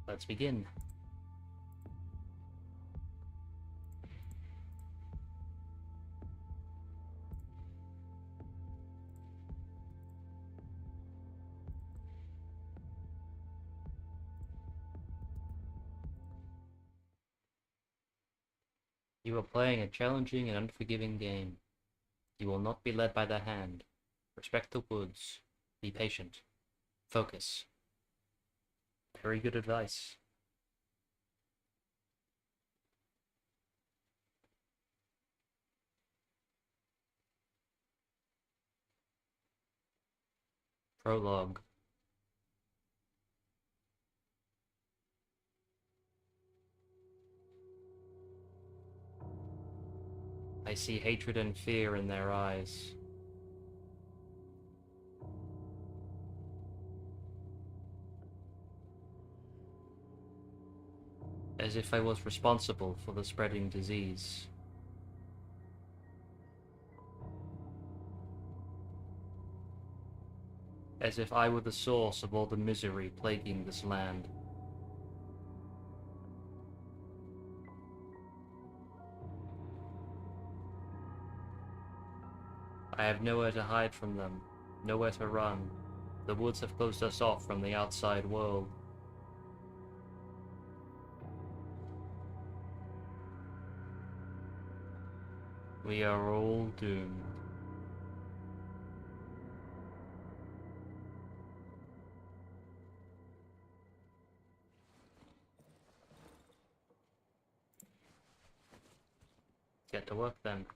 Let's begin. You are playing a challenging and unforgiving game. You will not be led by the hand. Respect the woods. Be patient. Focus. Very good advice. Prologue. I see hatred and fear in their eyes. As if I was responsible for the spreading disease. As if I were the source of all the misery plaguing this land. I have nowhere to hide from them, nowhere to run. The woods have closed us off from the outside world. We are all doomed. Get to work then.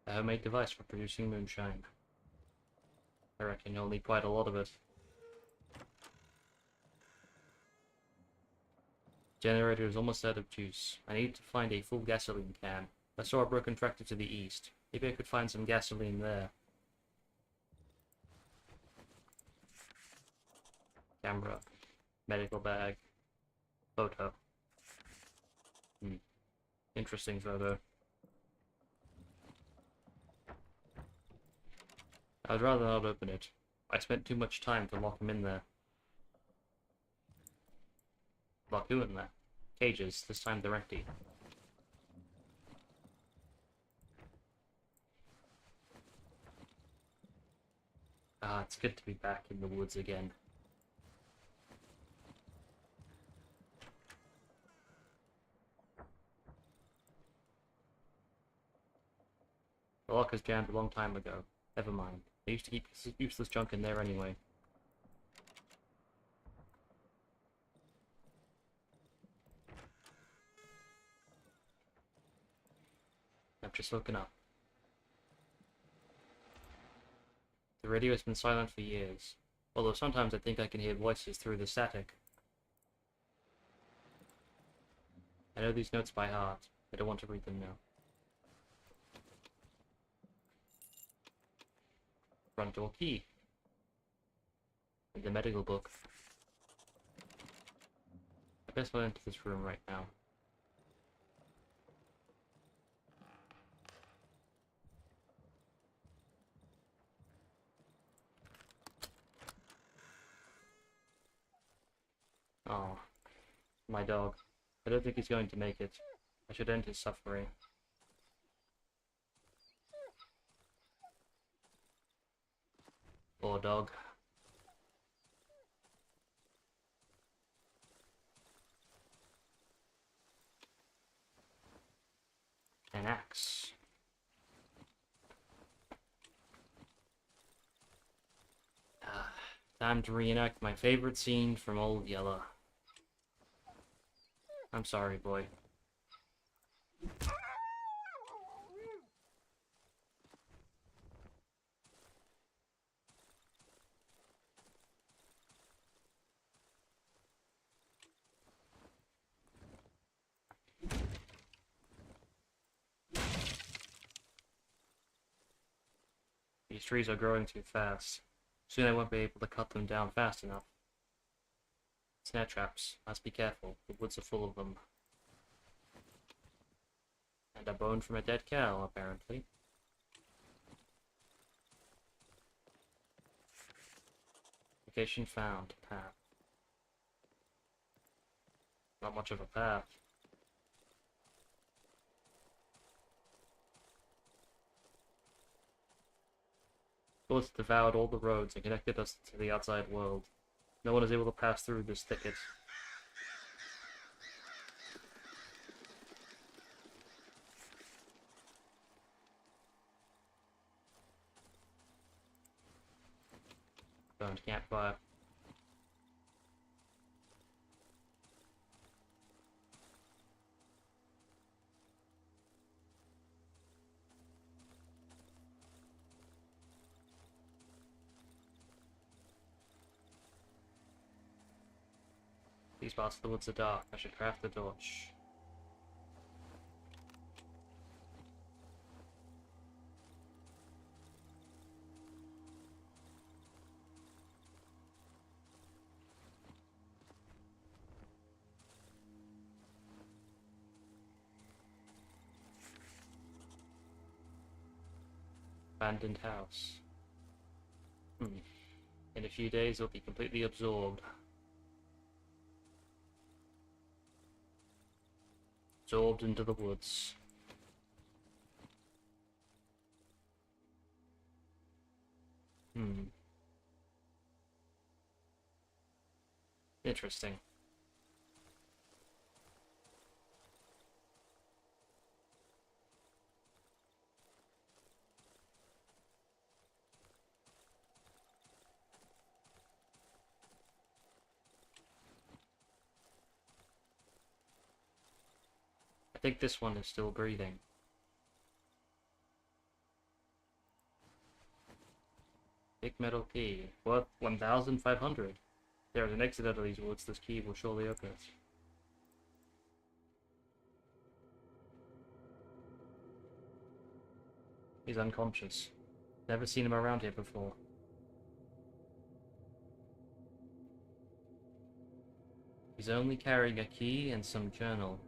A homemade device for producing moonshine. I reckon you'll need quite a lot of it. Generator is almost out of juice. I need to find a full gasoline can. I saw a broken tractor to the east. Maybe I could find some gasoline there. Camera. Medical bag. Photo. Interesting photo. I'd rather not open it. I spent too much time to lock him in there. Lock who in there? Cages, this time they're empty. Ah, it's good to be back in the woods again. The lock is jammed a long time ago. Never mind. I used to keep useless junk in there anyway. I've just woken up. The radio has been silent for years, although sometimes I think I can hear voices through the static. I know these notes by heart. I don't want to read them now. Front door key. And the medical book. I guess I'll enter this room right now. Oh, my dog. I don't think he's going to make it. I should end his suffering. Poor dog. An axe. Time to reenact my favorite scene from Old Yeller. I'm sorry, boy. These trees are growing too fast. Soon I won't be able to cut them down fast enough. Snare traps. Must be careful. The woods are full of them. And a bone from a dead cow, apparently. Location found. Path. Not much of a path. Bullets devoured all the roads and connected us to the outside world. No one is able to pass through this thicket. Burned campfire. These parts of the woods are dark. I should craft a torch. Abandoned house. In a few days, it'll be completely absorbed. Absorbed into the woods. Interesting. I think this one is still breathing. Big metal key. Worth 1,500. There is an exit out of these woods. This key will surely open it. He's unconscious. Never seen him around here before. He's only carrying a key and some journal.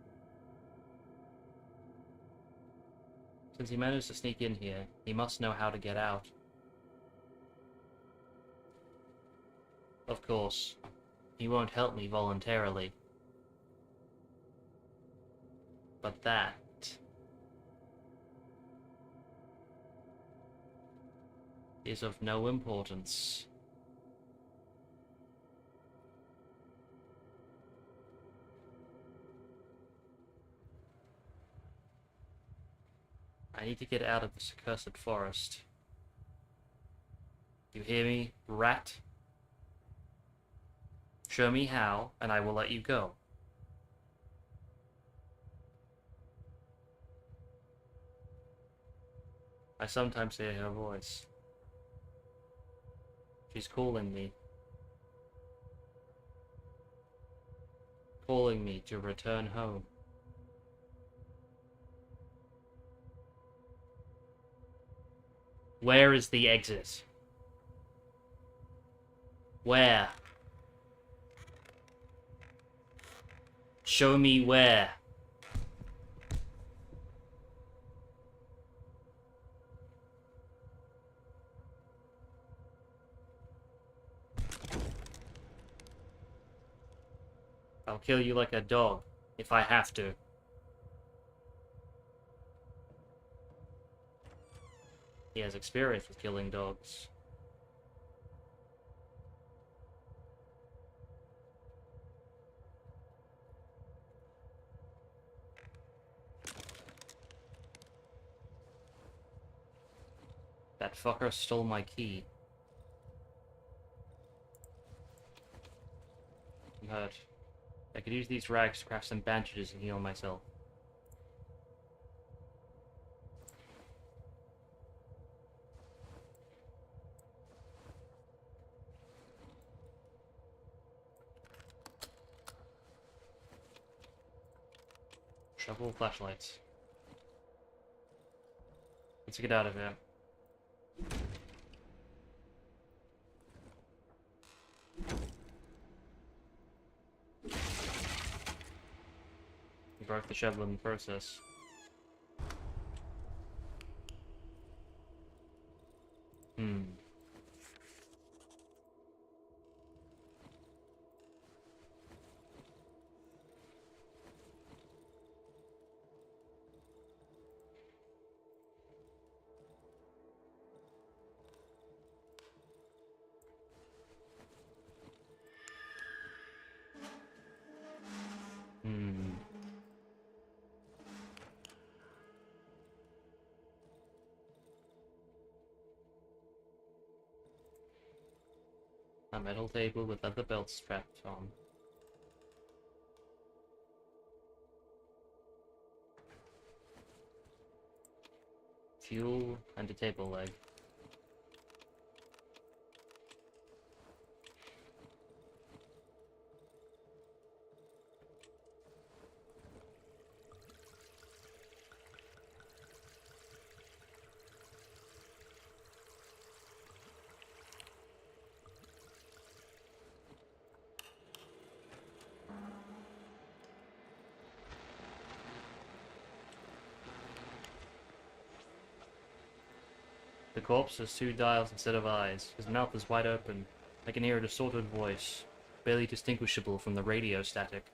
Since he managed to sneak in here, he must know how to get out. Of course, he won't help me voluntarily. But that is of no importance. I need to get out of this accursed forest. You hear me, rat? Show me how, and I will let you go. I sometimes hear her voice. She's calling me. Calling me to return home. Where is the exit? Where? Show me where. I'll kill you like a dog, if I have to. He has experience with killing dogs. That fucker stole my key. I'm hurt. I could use these rags to craft some bandages and heal myself. Shovel, flashlights. Let's get out of here. We broke the shovel in the process. A metal table with leather belts strapped on. Fuel and a table leg. The corpse has 2 dials instead of eyes. His mouth is wide open. I can hear a distorted voice, barely distinguishable from the radio static.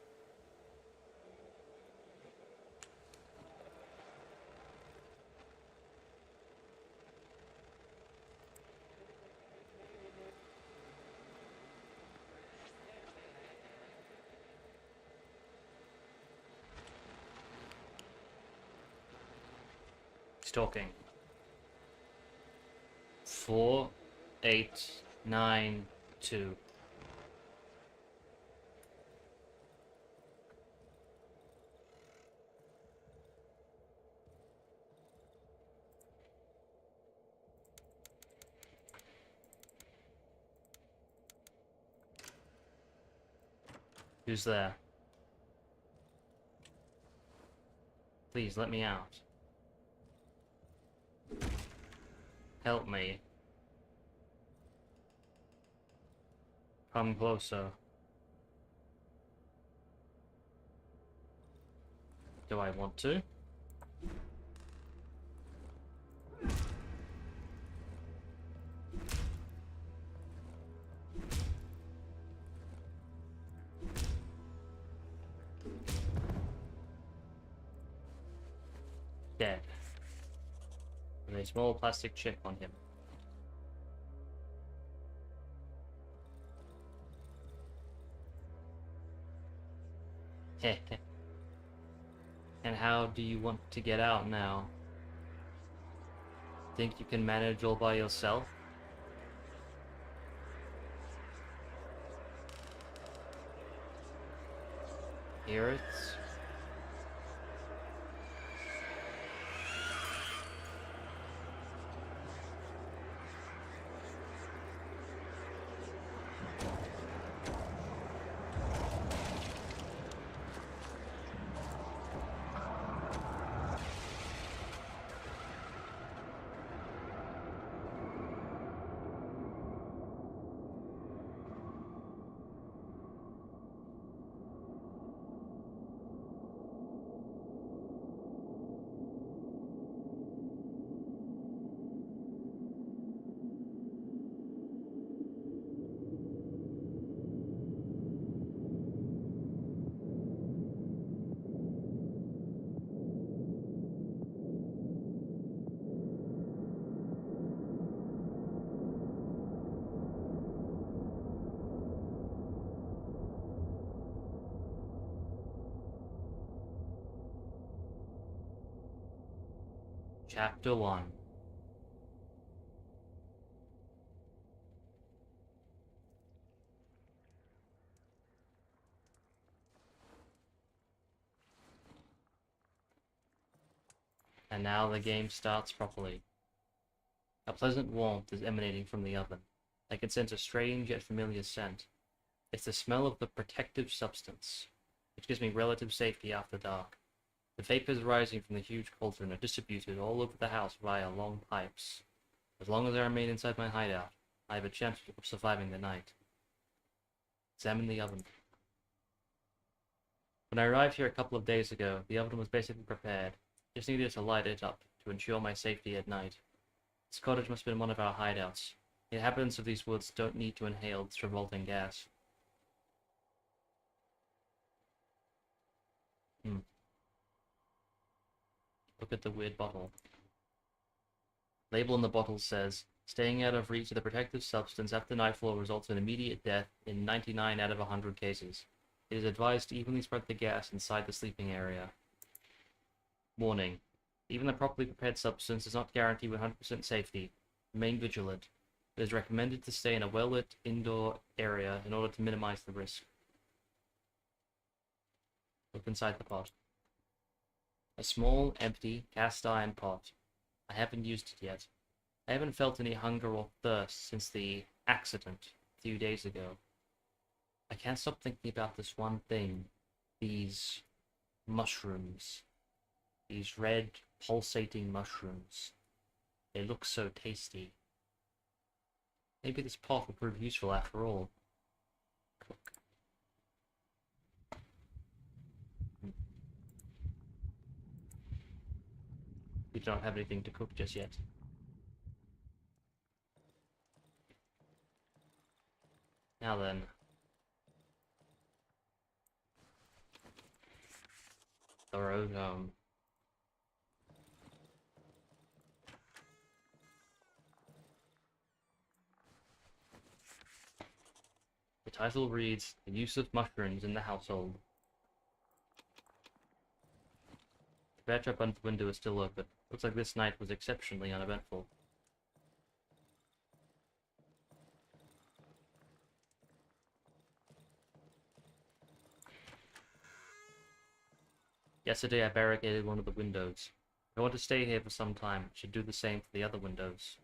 He's talking. 4, 8, 9, 2. Who's there? Please let me out. Help me. Come closer. Do I want to? Dead. With a small plastic chip on him. Heh. And how do you want to get out now? Think you can manage all by yourself? Hear it? Chapter 1. And now the game starts properly. A pleasant warmth is emanating from the oven. I can sense a strange yet familiar scent. It's the smell of the protective substance, which gives me relative safety after dark. The vapors rising from the huge cauldron are distributed all over the house via long pipes. As long as I remain inside my hideout, I have a chance of surviving the night. Examine the oven. When I arrived here a couple of days ago, the oven was basically prepared. Just needed to light it up to ensure my safety at night. This cottage must have been one of our hideouts. The inhabitants of these woods don't need to inhale this revolting gas. Look at the weird bottle. Label on the bottle says, staying out of reach of the protective substance after nightfall results in immediate death in 99 out of 100 cases. It is advised to evenly spread the gas inside the sleeping area. Warning. Even the properly prepared substance does not guarantee 100% safety. Remain vigilant. It is recommended to stay in a well-lit indoor area in order to minimize the risk. Look inside the pot. A small, empty, cast iron pot. I haven't used it yet. I haven't felt any hunger or thirst since the accident a few days ago. I can't stop thinking about this one thing. These mushrooms. These red, pulsating mushrooms. They look so tasty. Maybe this pot will prove useful after all. Cook. We don't have anything to cook just yet. Now then. The road home. The title reads, The Use of Mushrooms in the Household. The bear trap under the window is still open. Looks like this night was exceptionally uneventful. Yesterday I barricaded one of the windows. I want to stay here for some time. I should do the same for the other windows.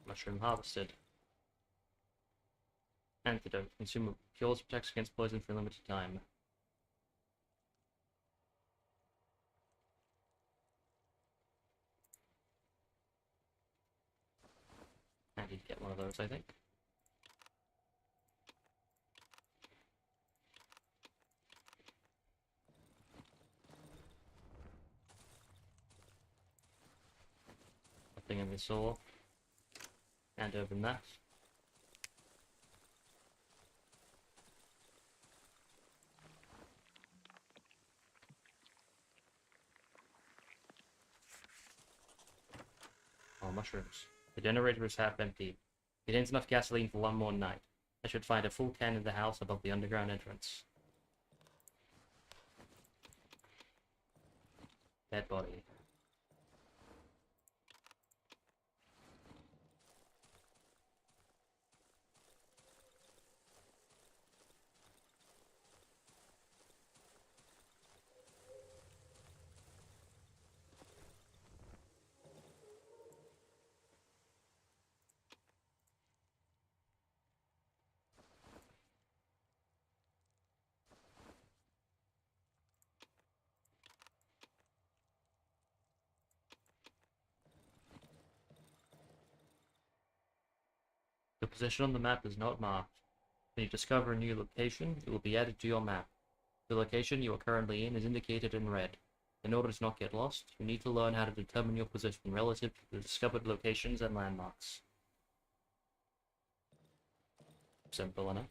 Mushroom harvested. Antidote. Consumer cures, protects against poison for a limited time. I need to get one of those, I think. Nothing in the saw. And open that. Oh, mushrooms. The generator is half empty. Contains enough gasoline for one more night. I should find a full can in the house above the underground entrance. Dead body. Your position on the map is not marked. When you discover a new location, it will be added to your map. The location you are currently in is indicated in red. In order to not get lost, you need to learn how to determine your position relative to the discovered locations and landmarks. Simple enough.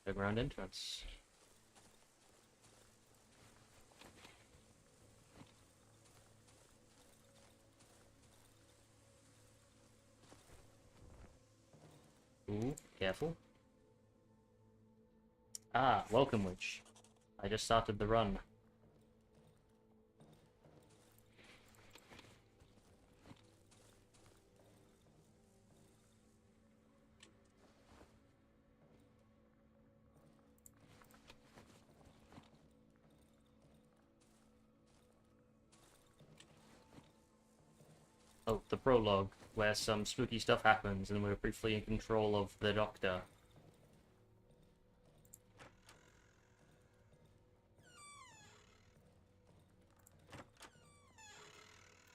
Underground entrance. Ooh, careful. Ah, welcome witch. I just started the run. Oh, the prologue. where some spooky stuff happens and we're briefly in control of the Doctor.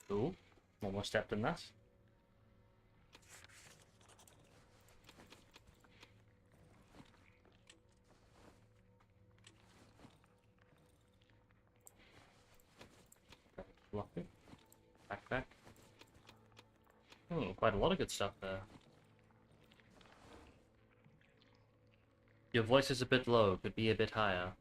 Ooh, almost stepped in that. Lock it. Backpack. Oh, quite a lot of good stuff there. Your voice is a bit low, could be a bit higher.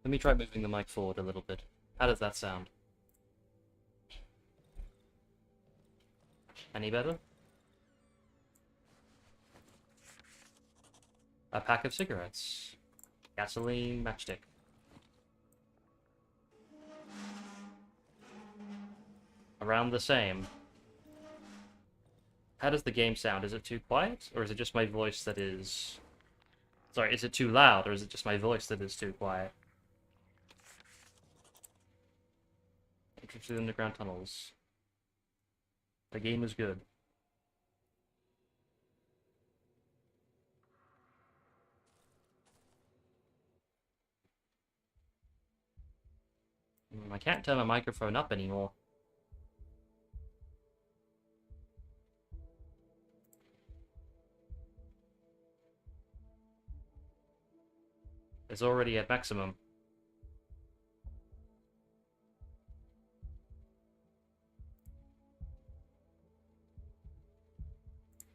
Let me try moving the mic forward a little bit. How does that sound? Any better? A pack of cigarettes. Gasoline matchstick. Around the same. How does the game sound? Is it too quiet? Or is it just my voice that is... Sorry, is it too loud? Or is it just my voice that is too quiet? Entrance to the underground tunnels. The game is good. I can't turn my microphone up anymore. It's already at maximum.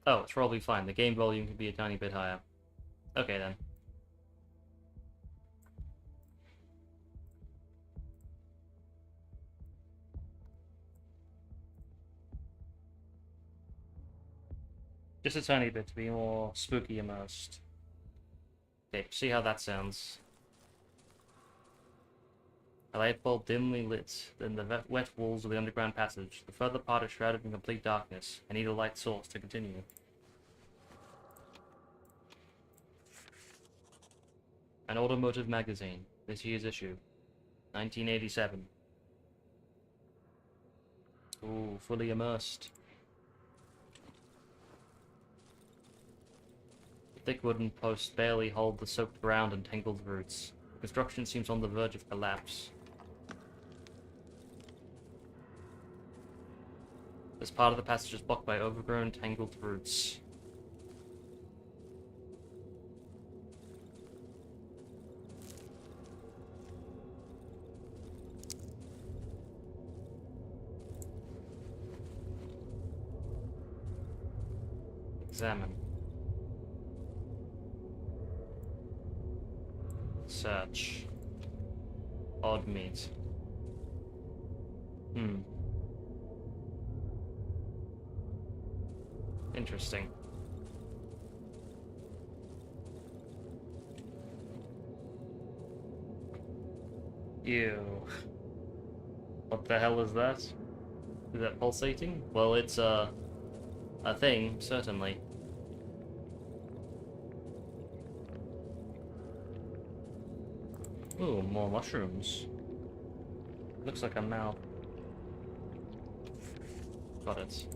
Oh, it's probably fine. The game volume could be a tiny bit higher. Okay then. Just a tiny bit to be more spooky immersed. Okay, see how that sounds. A light bulb dimly lit in the wet walls of the underground passage. The further part is shrouded in complete darkness. I need a light source to continue. An automotive magazine. This year's issue. 1987. Ooh, fully immersed. The thick wooden posts barely hold the soaked ground and tangled roots. Construction seems on the verge of collapse. This part of the passage is blocked by overgrown, tangled roots. Examine. Search. Odd meat. Interesting. Ew. What the hell is that? Is that pulsating? Well, it's a thing, certainly. Ooh, more mushrooms. Looks like a mouth. Got it.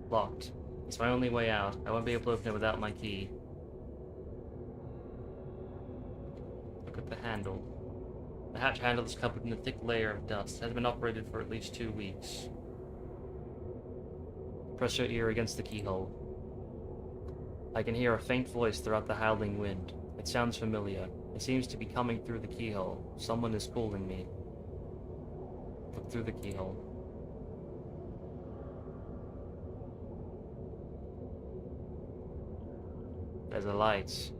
Locked. It's my only way out. I won't be able to open it without my key. Look at the handle. The hatch handle is covered in a thick layer of dust. It has been operated for at least 2 weeks. Press your ear against the keyhole. I can hear a faint voice throughout the howling wind. It sounds familiar. It seems to be coming through the keyhole. Someone is calling me. Look through the keyhole. There's a light.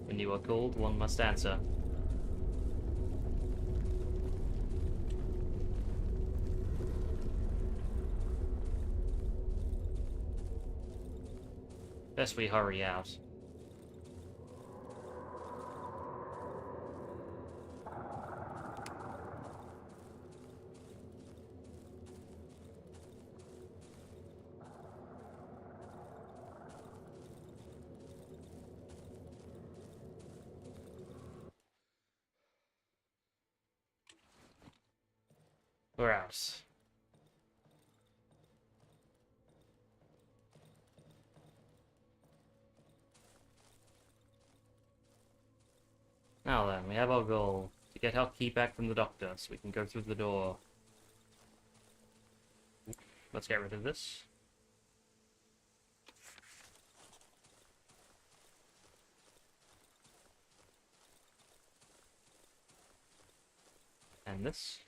When you are called, one must answer. Best we hurry out. We're out. Now then, we have our goal. To get our key back from the doctor, so we can go through the door. Let's get rid of this. And this.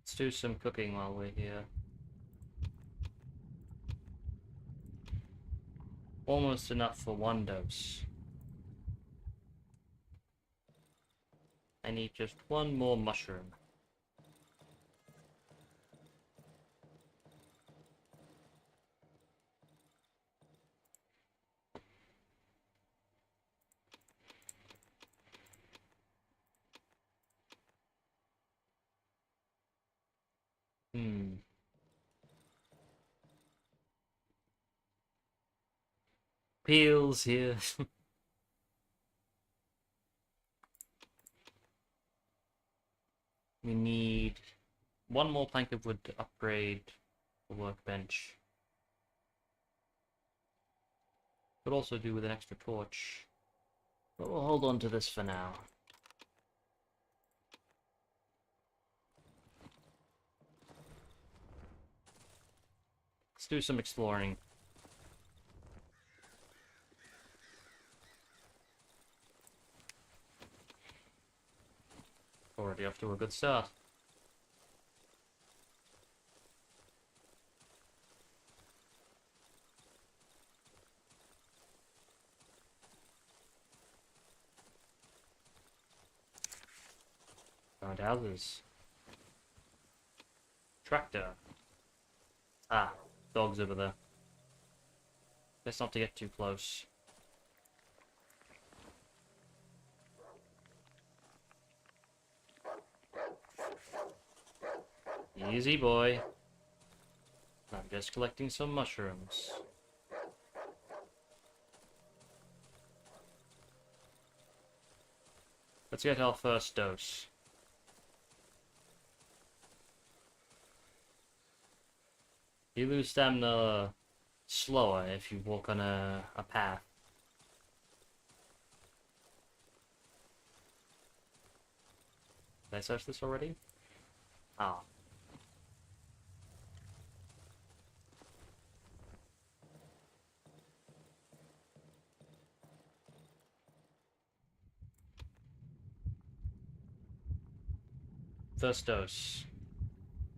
Let's do some cooking while we're here. Almost enough for one dose. I need just one more mushroom. Peels here. We need one more plank of wood to upgrade the workbench. Could also do with an extra torch. But we'll hold on to this for now. Let's do some exploring. Already off to a good start. Found houses. Tractor. Ah, dogs over there. Best not to get too close. Easy, boy. I'm just collecting some mushrooms. Let's get our first dose. You lose stamina slower if you walk on a path. Did I search this already? Ah. First dose.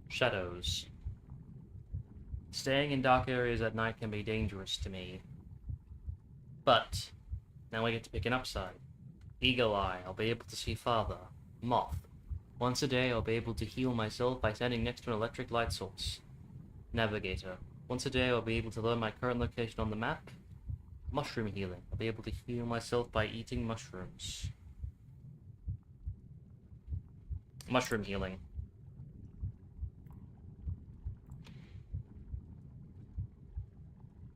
Shadows. Staying in dark areas at night can be dangerous to me. But, now I get to pick an upside. Eagle Eye, I'll be able to see farther. Moth. Once a day I'll be able to heal myself by standing next to an electric light source. Navigator. Once a day I'll be able to learn my current location on the map. Mushroom healing. I'll be able to heal myself by eating mushrooms. Mushroom healing.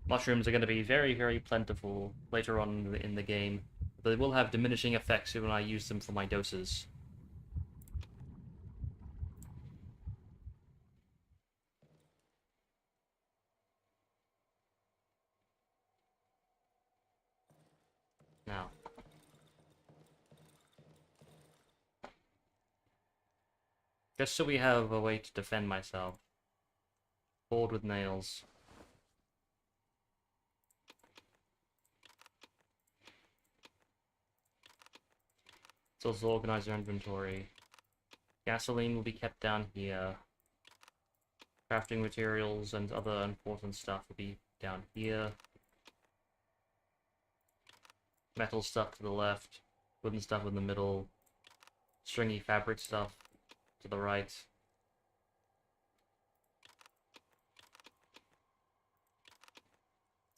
Mushrooms are going to be very, very plentiful later on in the game, but they will have diminishing effects when I use them for my doses. Now. Just so we have a way to defend myself. Board with nails. So let's organize our inventory. Gasoline will be kept down here. Crafting materials and other important stuff will be down here. Metal stuff to the left. Wooden stuff in the middle. Stringy fabric stuff to the right.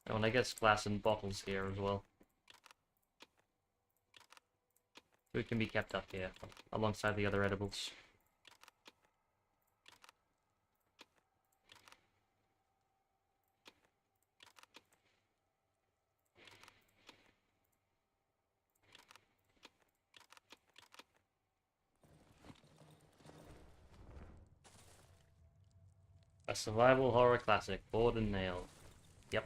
Oh, and I guess glass and bottles here as well. Food can be kept up here, alongside the other edibles. A survival horror classic, Board and Nail. Yep.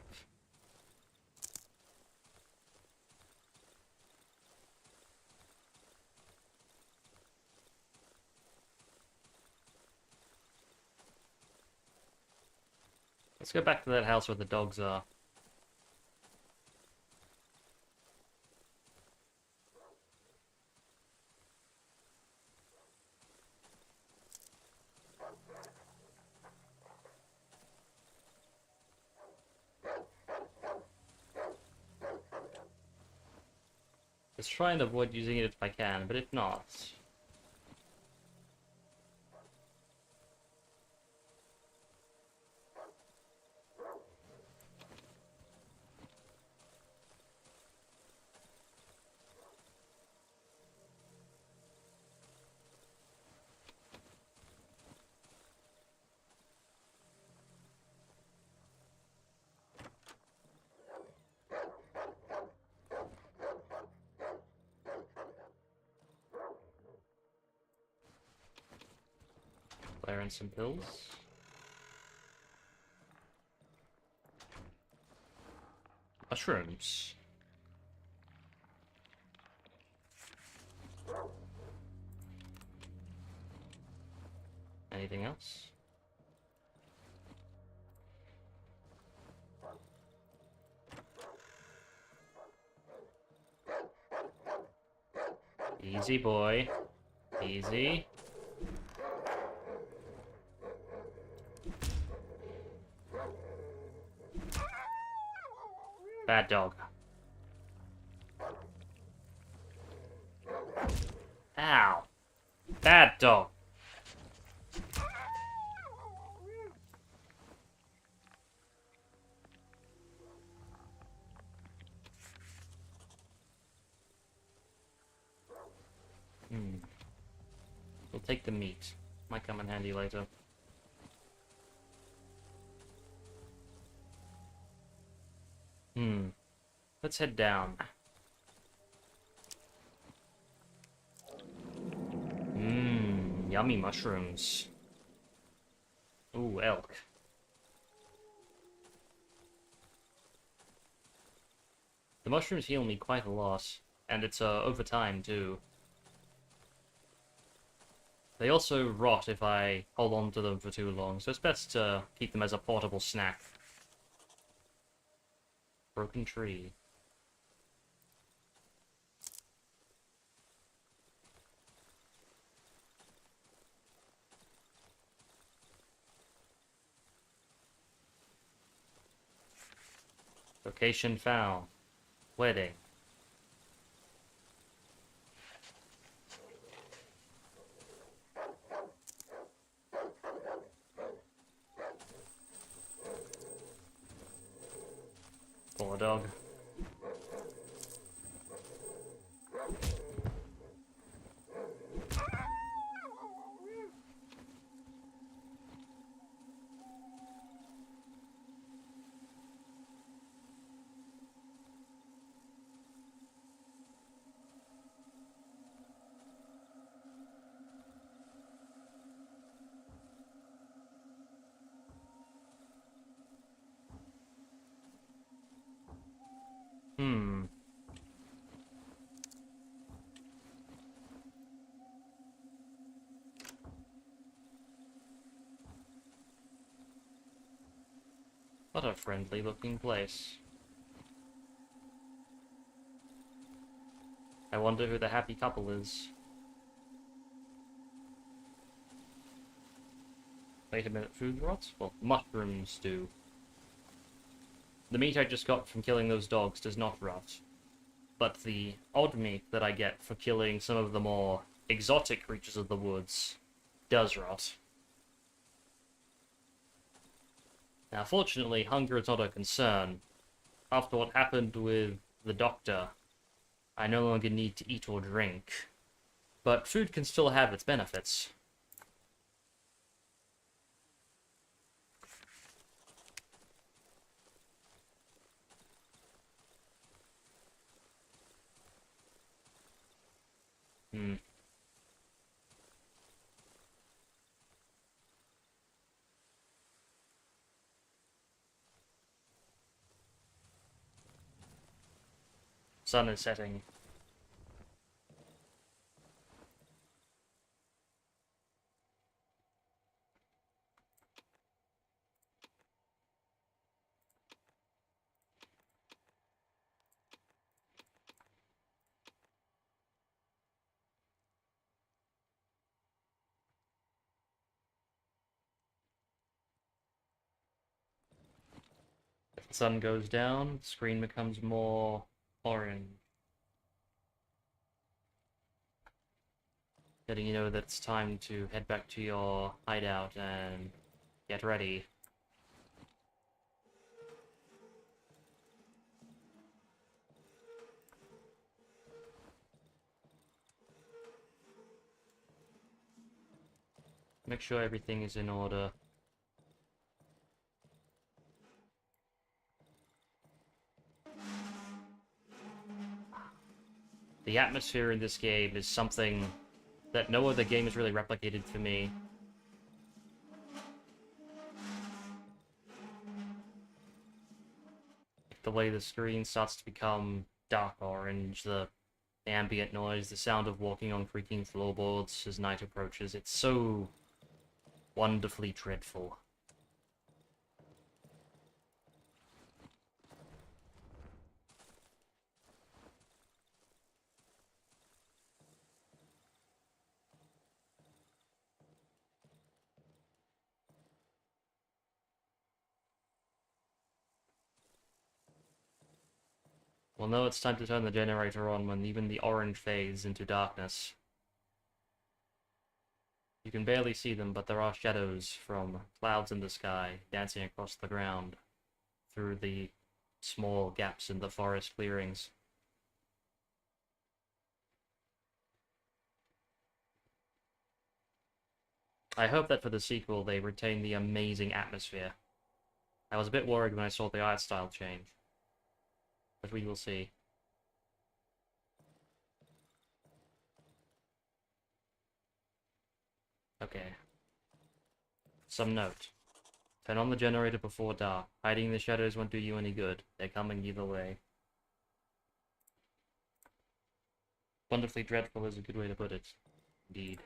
Let's go back to that house where the dogs are. Let's try and avoid using it if I can, but if not... Flare in some pills. Mushrooms. Anything else? Easy, boy. Easy. Bad dog. Ow. Bad dog. We'll take the meat. Might come in handy later. Let's head down. Yummy mushrooms. Ooh, elk. The mushrooms heal me quite a lot, and it's over time too. They also rot if I hold on to them for too long, so it's best to keep them as a portable snack. Broken tree. Location found. Wedding. Poor dog. What a friendly looking place. I wonder who the happy couple is. Wait a minute, food rots? Well, mushrooms do. The meat I just got from killing those dogs does not rot. But the odd meat that I get for killing some of the more exotic creatures of the woods does rot. Now, fortunately, hunger is not a concern. After what happened with the doctor, I no longer need to eat or drink. But food can still have its benefits. Hmm. Sun is setting. If the sun goes down, the screen becomes more orange, letting you know that it's time to head back to your hideout and get ready. Make sure everything is in order. The atmosphere in this game is something that no other game has really replicated for me. The way the screen starts to become dark orange, the ambient noise, the sound of walking on creaking floorboards as night approaches, it's so wonderfully dreadful. We'll know it's time to turn the generator on when even the orange fades into darkness. You can barely see them, but there are shadows from clouds in the sky dancing across the ground through the small gaps in the forest clearings. I hope that for the sequel they retain the amazing atmosphere. I was a bit worried when I saw the art style change, but we will see. Okay. Some note. Turn on the generator before dark. Hiding in the shadows won't do you any good. They're coming either way. Wonderfully dreadful is a good way to put it. Indeed.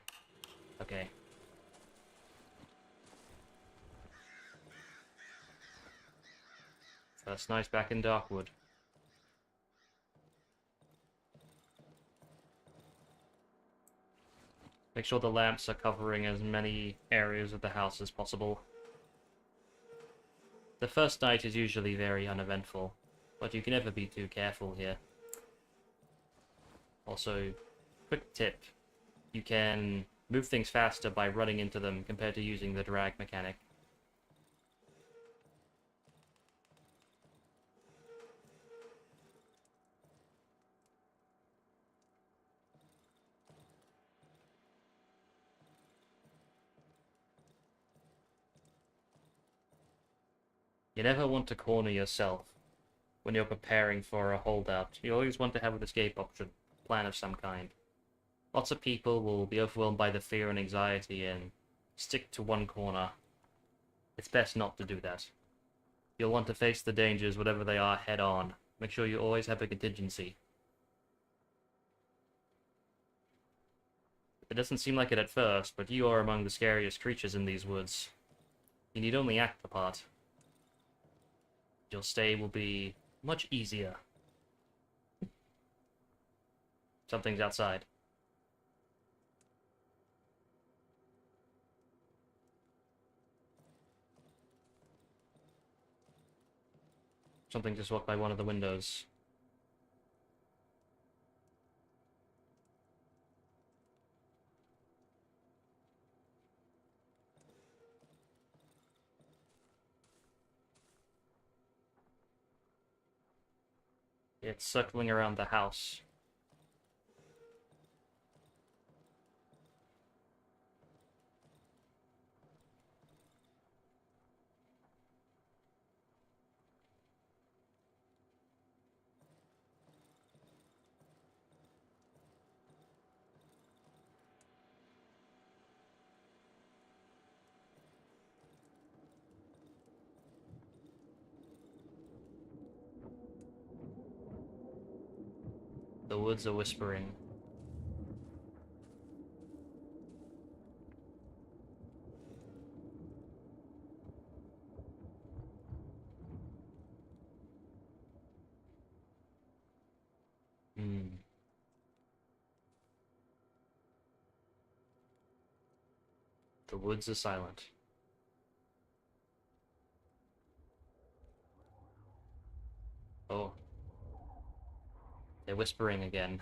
Okay. First night back in Darkwood. Make sure the lamps are covering as many areas of the house as possible. The first night is usually very uneventful, but you can never be too careful here. Also, quick tip, you can move things faster by running into them compared to using the drag mechanic. You never want to corner yourself when you're preparing for a holdout. You always want to have an escape option, plan of some kind. Lots of people will be overwhelmed by the fear and anxiety and stick to one corner. It's best not to do that. You'll want to face the dangers, whatever they are, head on. Make sure you always have a contingency. It doesn't seem like it at first, but you are among the scariest creatures in these woods. You need only act the part. Your stay will be much easier. Something's outside. Something just walked by one of the windows. It's circling around the house. The woods are whispering. Hmm. The woods are silent. Oh. They're whispering again.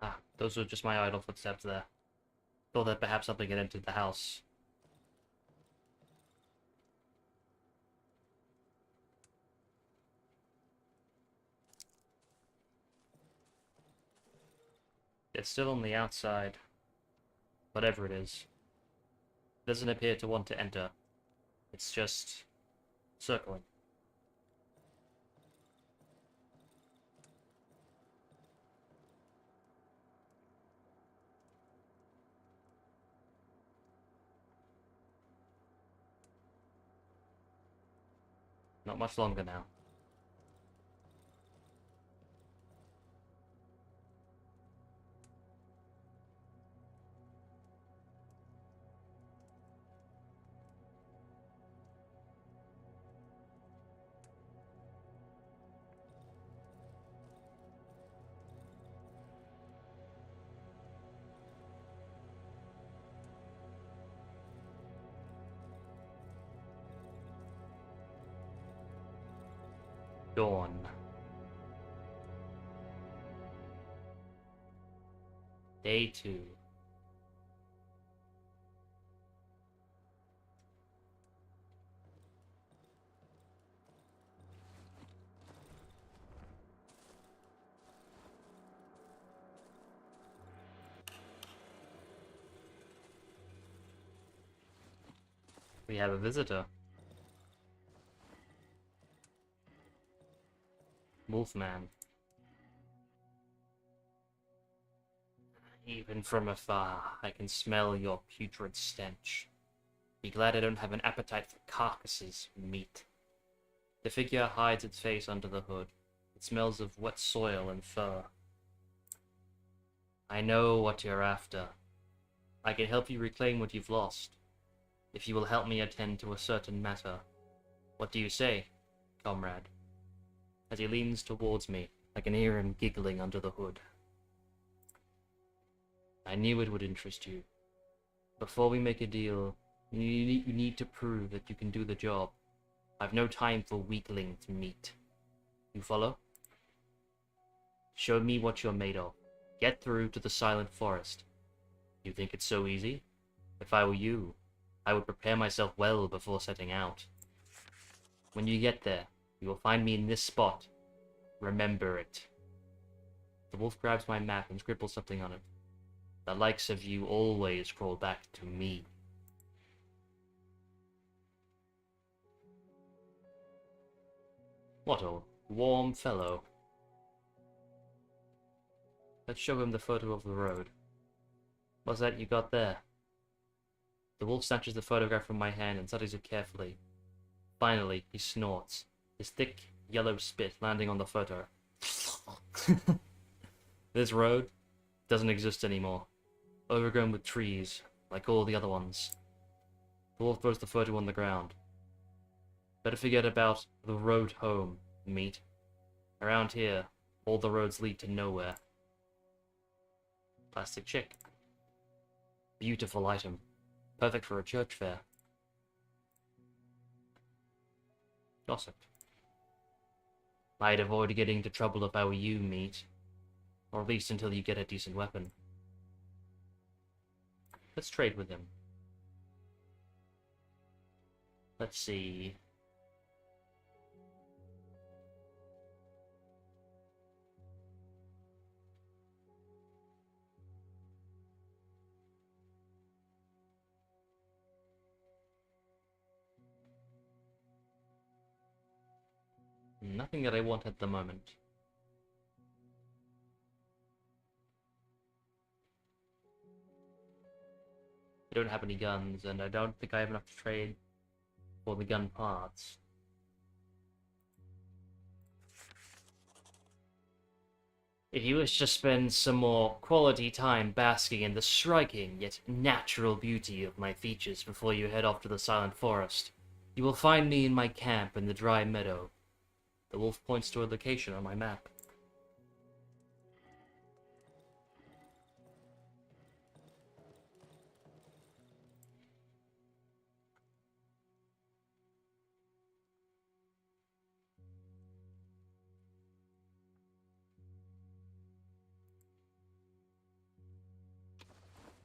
Ah, those were just my idle footsteps there. Thought that perhaps something had entered the house. It's still on the outside. Whatever it is. It doesn't appear to want to enter. It's just circling. Not much longer now. Dawn. Day 2. We have a visitor. Wolfman. Even from afar, I can smell your putrid stench. Be glad I don't have an appetite for carcasses and meat. The figure hides its face under the hood. It smells of wet soil and fur. I know what you're after. I can help you reclaim what you've lost, if you will help me attend to a certain matter. What do you say, comrade? As he leans towards me, I can hear him giggling under the hood. I knew it would interest you. Before we make a deal, you need to prove that you can do the job. I've no time for weaklings meat. You follow? Show me what you're made of. Get through to the Silent Forest. You think it's so easy? If I were you, I would prepare myself well before setting out. When you get there, you will find me in this spot. Remember it. The wolf grabs my map and scribbles something on it. The likes of you always crawl back to me. What a warm fellow. Let's show him the photo of the road. What's that you got there? The wolf snatches the photograph from my hand and studies it carefully. Finally, he snorts, his thick, yellow spit landing on the photo. This road doesn't exist anymore. Overgrown with trees, like all the other ones. The wolf throws the photo on the ground. Better forget about the road home, meat. Around here, all the roads lead to nowhere. Plastic chick. Beautiful item. Perfect for a church fair. Gossip. I'd avoid getting into trouble if I were you, meat. Or at least until you get a decent weapon. Let's trade with him. Let's see. Nothing that I want at the moment. I don't have any guns, and I don't think I have enough to trade for the gun parts. If you wish to spend some more quality time basking in the striking yet natural beauty of my features before you head off to the Silent Forest, you will find me in my camp in the dry meadow. The wolf points to a location on my map.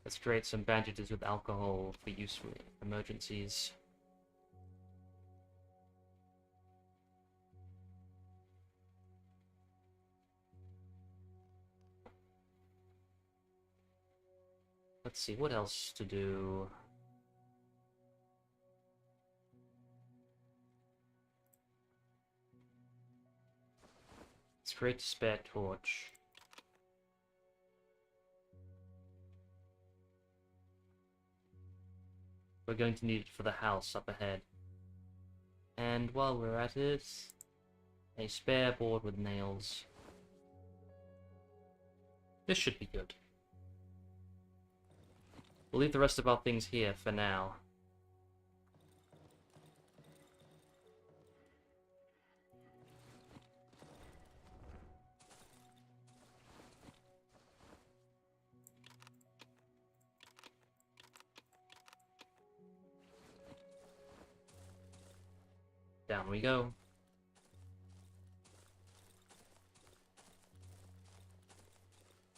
Let's create some bandages with alcohol for use for emergencies. Let's see, what else to do? Let's create a spare torch. We're going to need it for the house up ahead. And while we're at it, a spare board with nails. This should be good. We'll leave the rest of our things here for now. Down we go.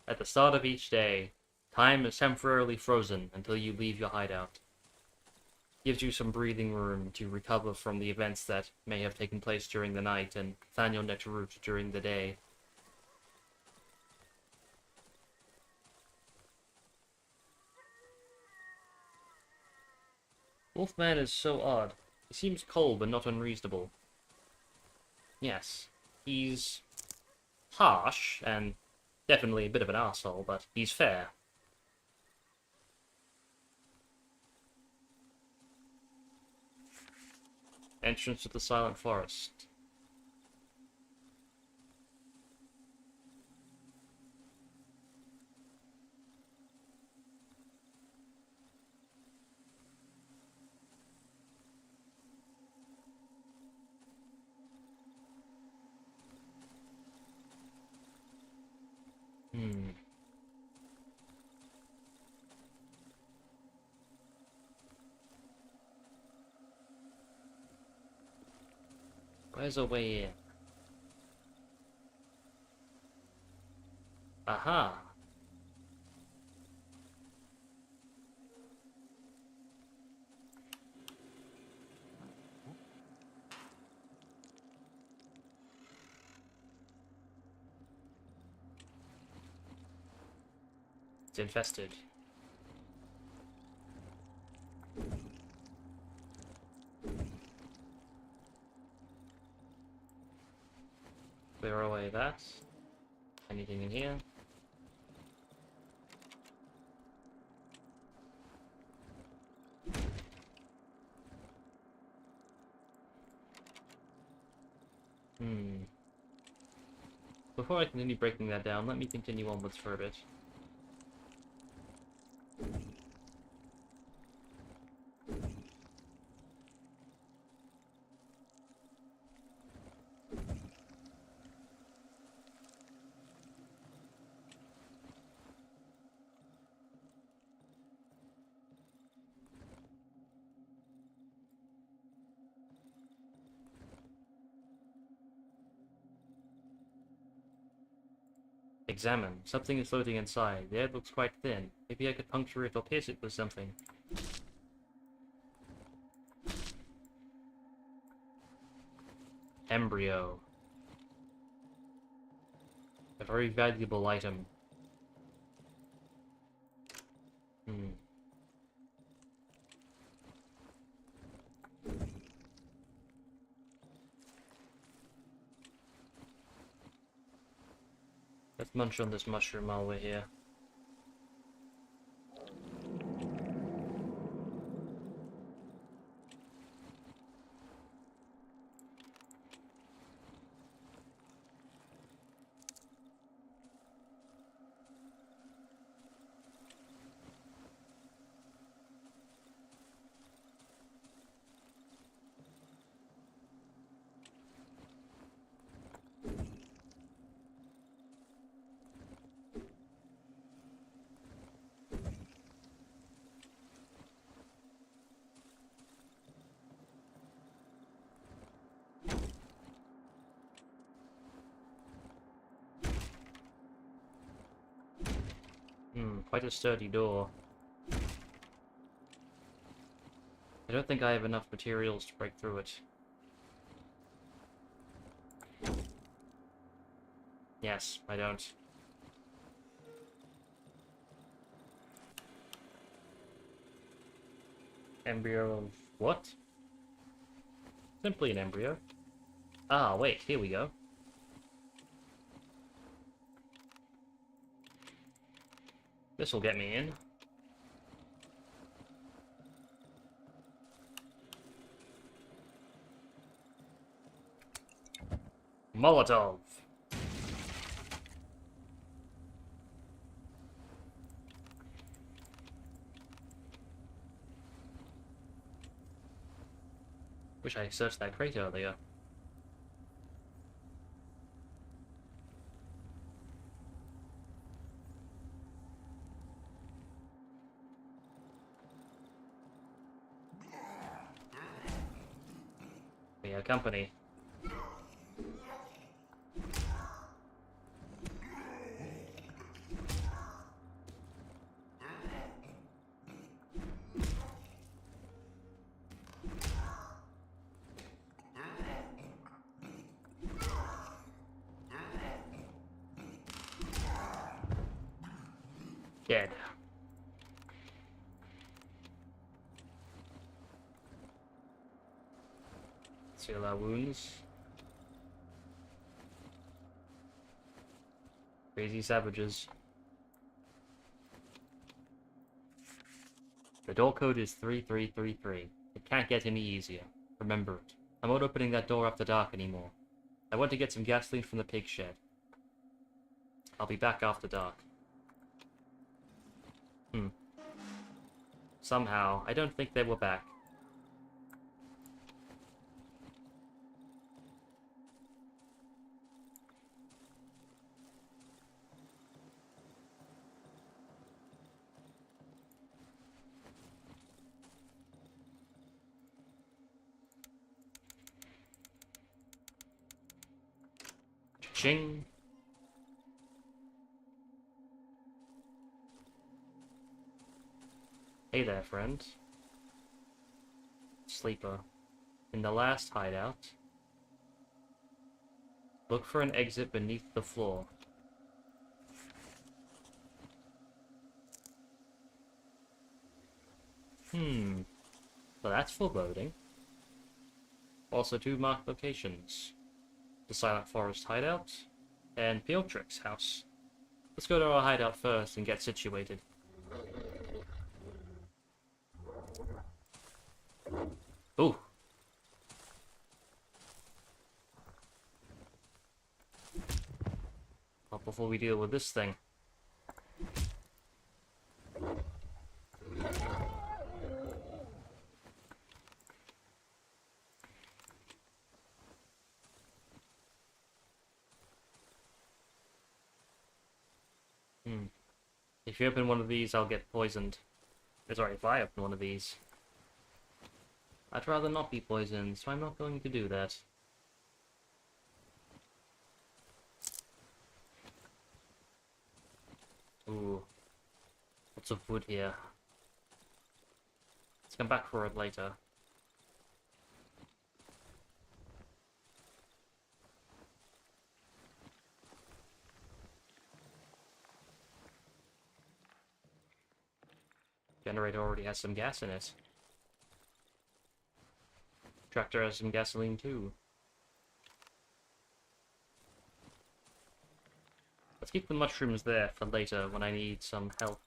At the start of each day, time is temporarily frozen until you leave your hideout. Gives you some breathing room to recover from the events that may have taken place during the night and plan your next route during the day. Wolfman is so odd. He seems cold but not unreasonable. Yes, he's harsh and definitely a bit of an arsehole, but he's fair. Entrance to the Silent Forest. Where's a way in? Aha! It's infested. Clear away that. Anything in here? Before I continue breaking that down, let me continue onwards for a bit. Examine. Something is floating inside. The air looks quite thin. Maybe I could puncture it or pierce it with something. Embryo. A very valuable item. Let's munch on this mushroom while we're here. Quite a sturdy door. I don't think I have enough materials to break through it. Yes, I don't. Embryo of what? Simply an embryo. Ah, wait, here we go. This'll get me in. Molotov. Wish I searched that crate earlier. We have company. Dead. Seal our wounds. Crazy savages. The door code is 3333. It can't get any easier. Remember it. I'm not opening that door after dark anymore. I went to get some gasoline from the pig shed. I'll be back after dark. Somehow, I don't think they were back. Ching. Hey there, friend. Sleeper. In the last hideout, look for an exit beneath the floor. So that's foreboding. Also 2 marked locations. The Silent Forest hideout, and Piotric's house. Let's go to our hideout first and get situated. Ooh. Not before we deal with this thing. If you open one of these, I'll get poisoned. Sorry, if I open one of these. I'd rather not be poisoned, so I'm not going to do that. Ooh, lots of wood here. Let's come back for it later. Generator already has some gas in it. Tractor has some gasoline too. Let's keep the mushrooms there for later when I need some help.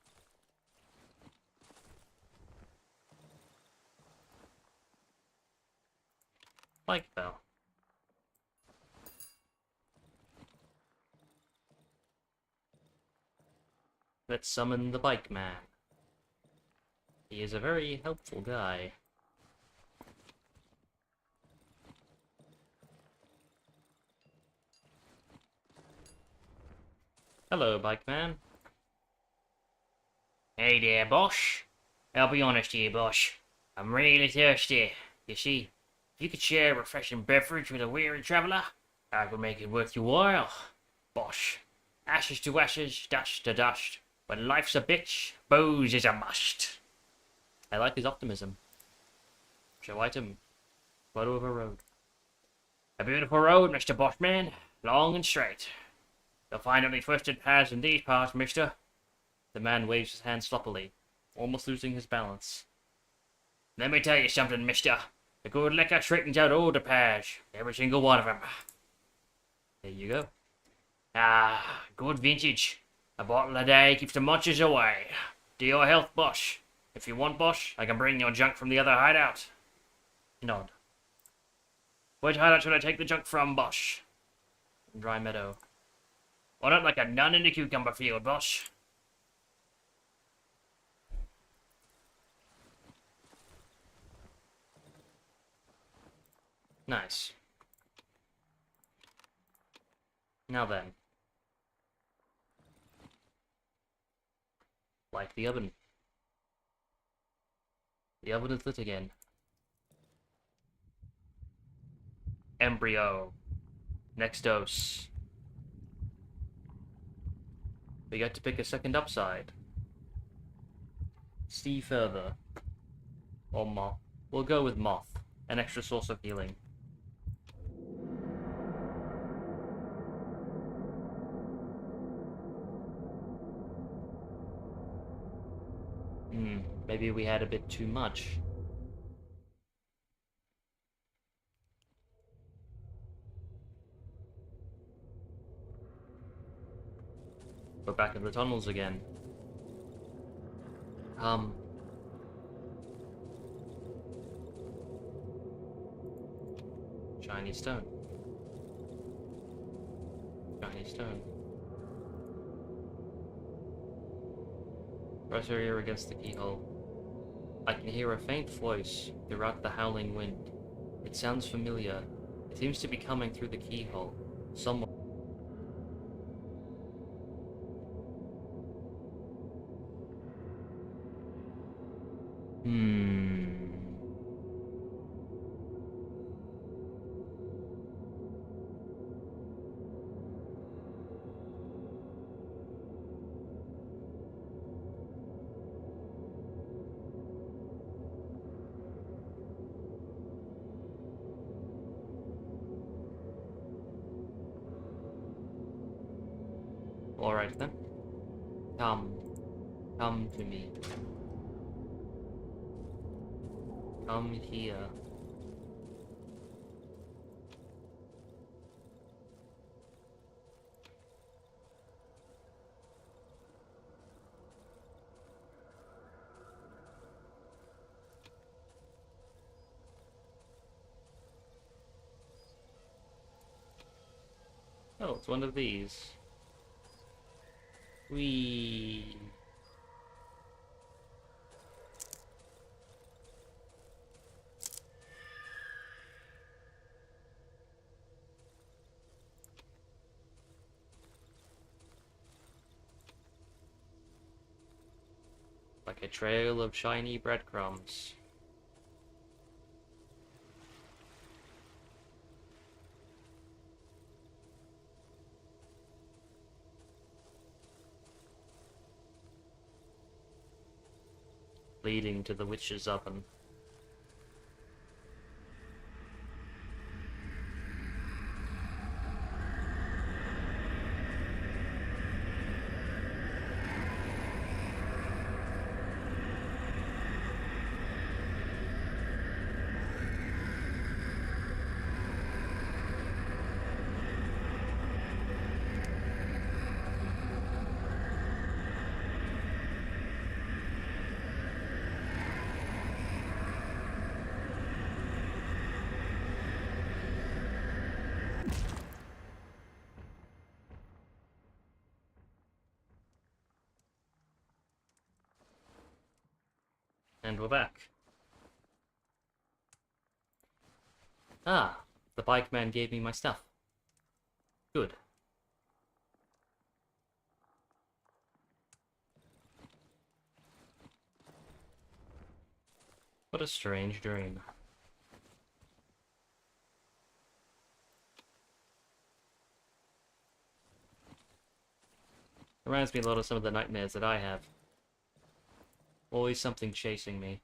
Bike bell. Let's summon the bike man. He is a very helpful guy. Hello, bike man. Hey there, boss. I'll be honest here, boss. I'm really thirsty. You see, if you could share a refreshing beverage with a weary traveller, I could make it worth your while. Boss, ashes to ashes, dust to dust. When life's a bitch, booze is a must. I like his optimism. Show item. Photo of a road. A beautiful road, Mr. Bossman. Long and straight. You'll find only twisted paths in these parts, mister. The man waves his hand sloppily, almost losing his balance. Let me tell you something, mister. The good liquor straightens out all the paths. Every single one of them. There you go. Ah, good vintage. A bottle a day keeps the munchers away. To your health, boss. If you want, boss, I can bring your junk from the other hideout. Nod. Which hideout should I take the junk from, boss? Dry meadow. Well, not like a nun in the cucumber field, boss. Nice. Now then. Light the oven. The oven is lit again. Embryo. Next dose. We get to pick a second upside. See further. Or moth. We'll go with moth. An extra source of healing. Maybe we had a bit too much. We're back in the tunnels again. Shiny stone. Shiny stone. Press your ear against the keyhole. I can hear a faint voice throughout the howling wind. It sounds familiar. It seems to be coming through the keyhole. Someone. Alright then. Come. Come to me. Come here. Oh, it's one of these. Whee! Like a trail of shiny breadcrumbs. leading to the witch's oven. And we're back. Ah, the bike man gave me my stuff. Good. What a strange dream. Reminds me a lot of some of the nightmares that I have. Always something chasing me.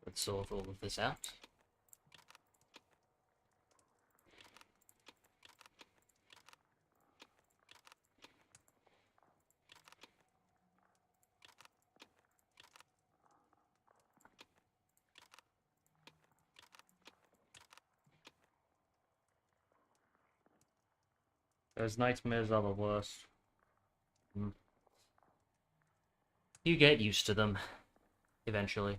Let's sort all of this out. Those nightmares are the worst. You get used to them, eventually.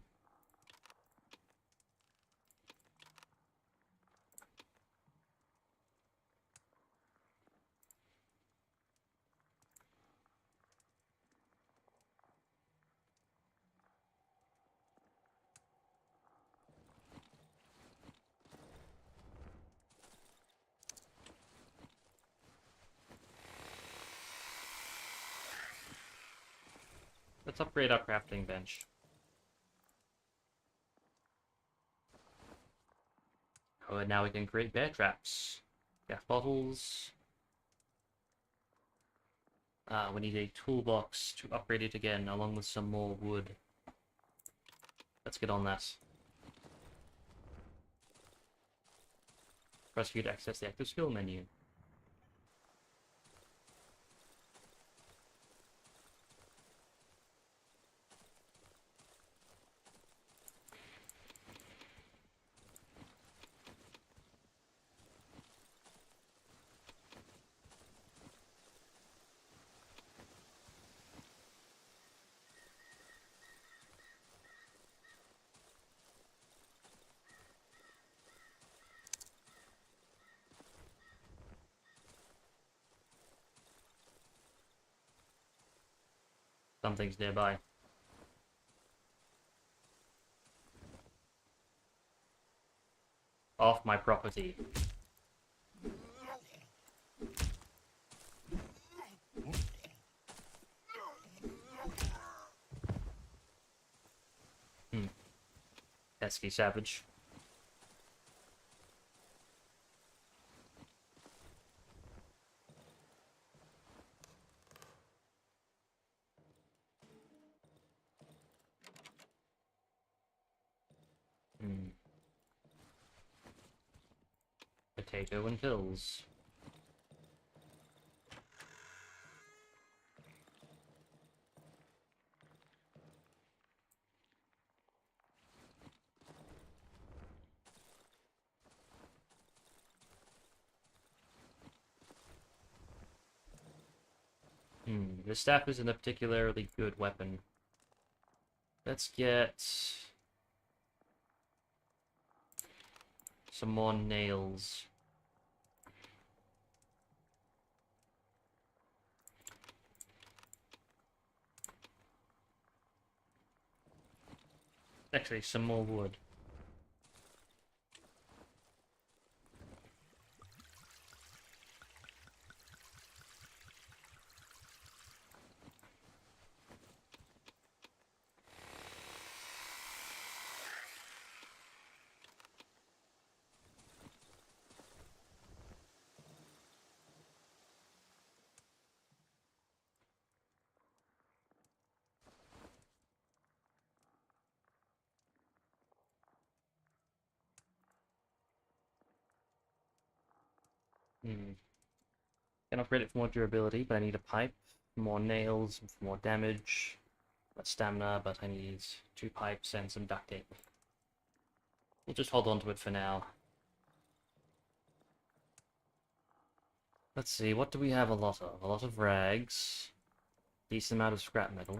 Let's upgrade our crafting bench. Oh, and now we can create bear traps. Gas bottles. We need a toolbox to upgrade it again, along with some more wood. Let's get on that. Press Q to access the active skill menu. Something's nearby. Off my property. Pesky savage. Potato and pills. The staff isn't a particularly good weapon. Let's get some more nails. Actually, some more wood. Can upgrade it for more durability, but I need a pipe, more nails, for more damage, less stamina, but I need 2 pipes and some duct tape. We'll just hold on to it for now. Let's see, what do we have a lot of? A lot of rags, decent amount of scrap metal.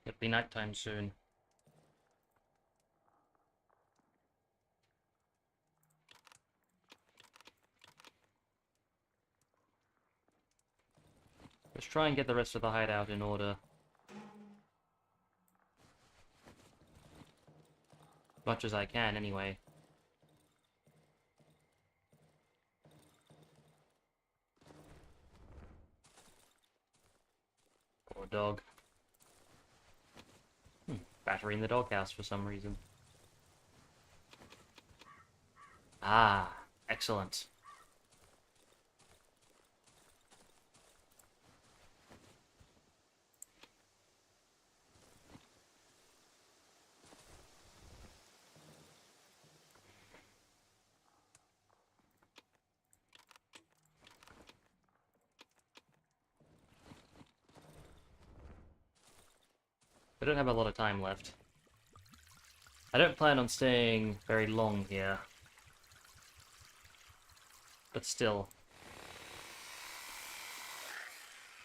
It'll be nighttime soon. Let's try and get the rest of the hideout in order. Much as I can, anyway. Poor dog. Battery in the doghouse for some reason. Ah, excellent. I don't have a lot of time left. I don't plan on staying very long here. But still.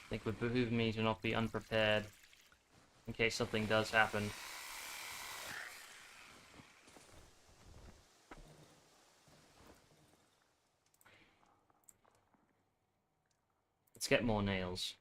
I think it would behoove me to not be unprepared in case something does happen. Let's get more nails.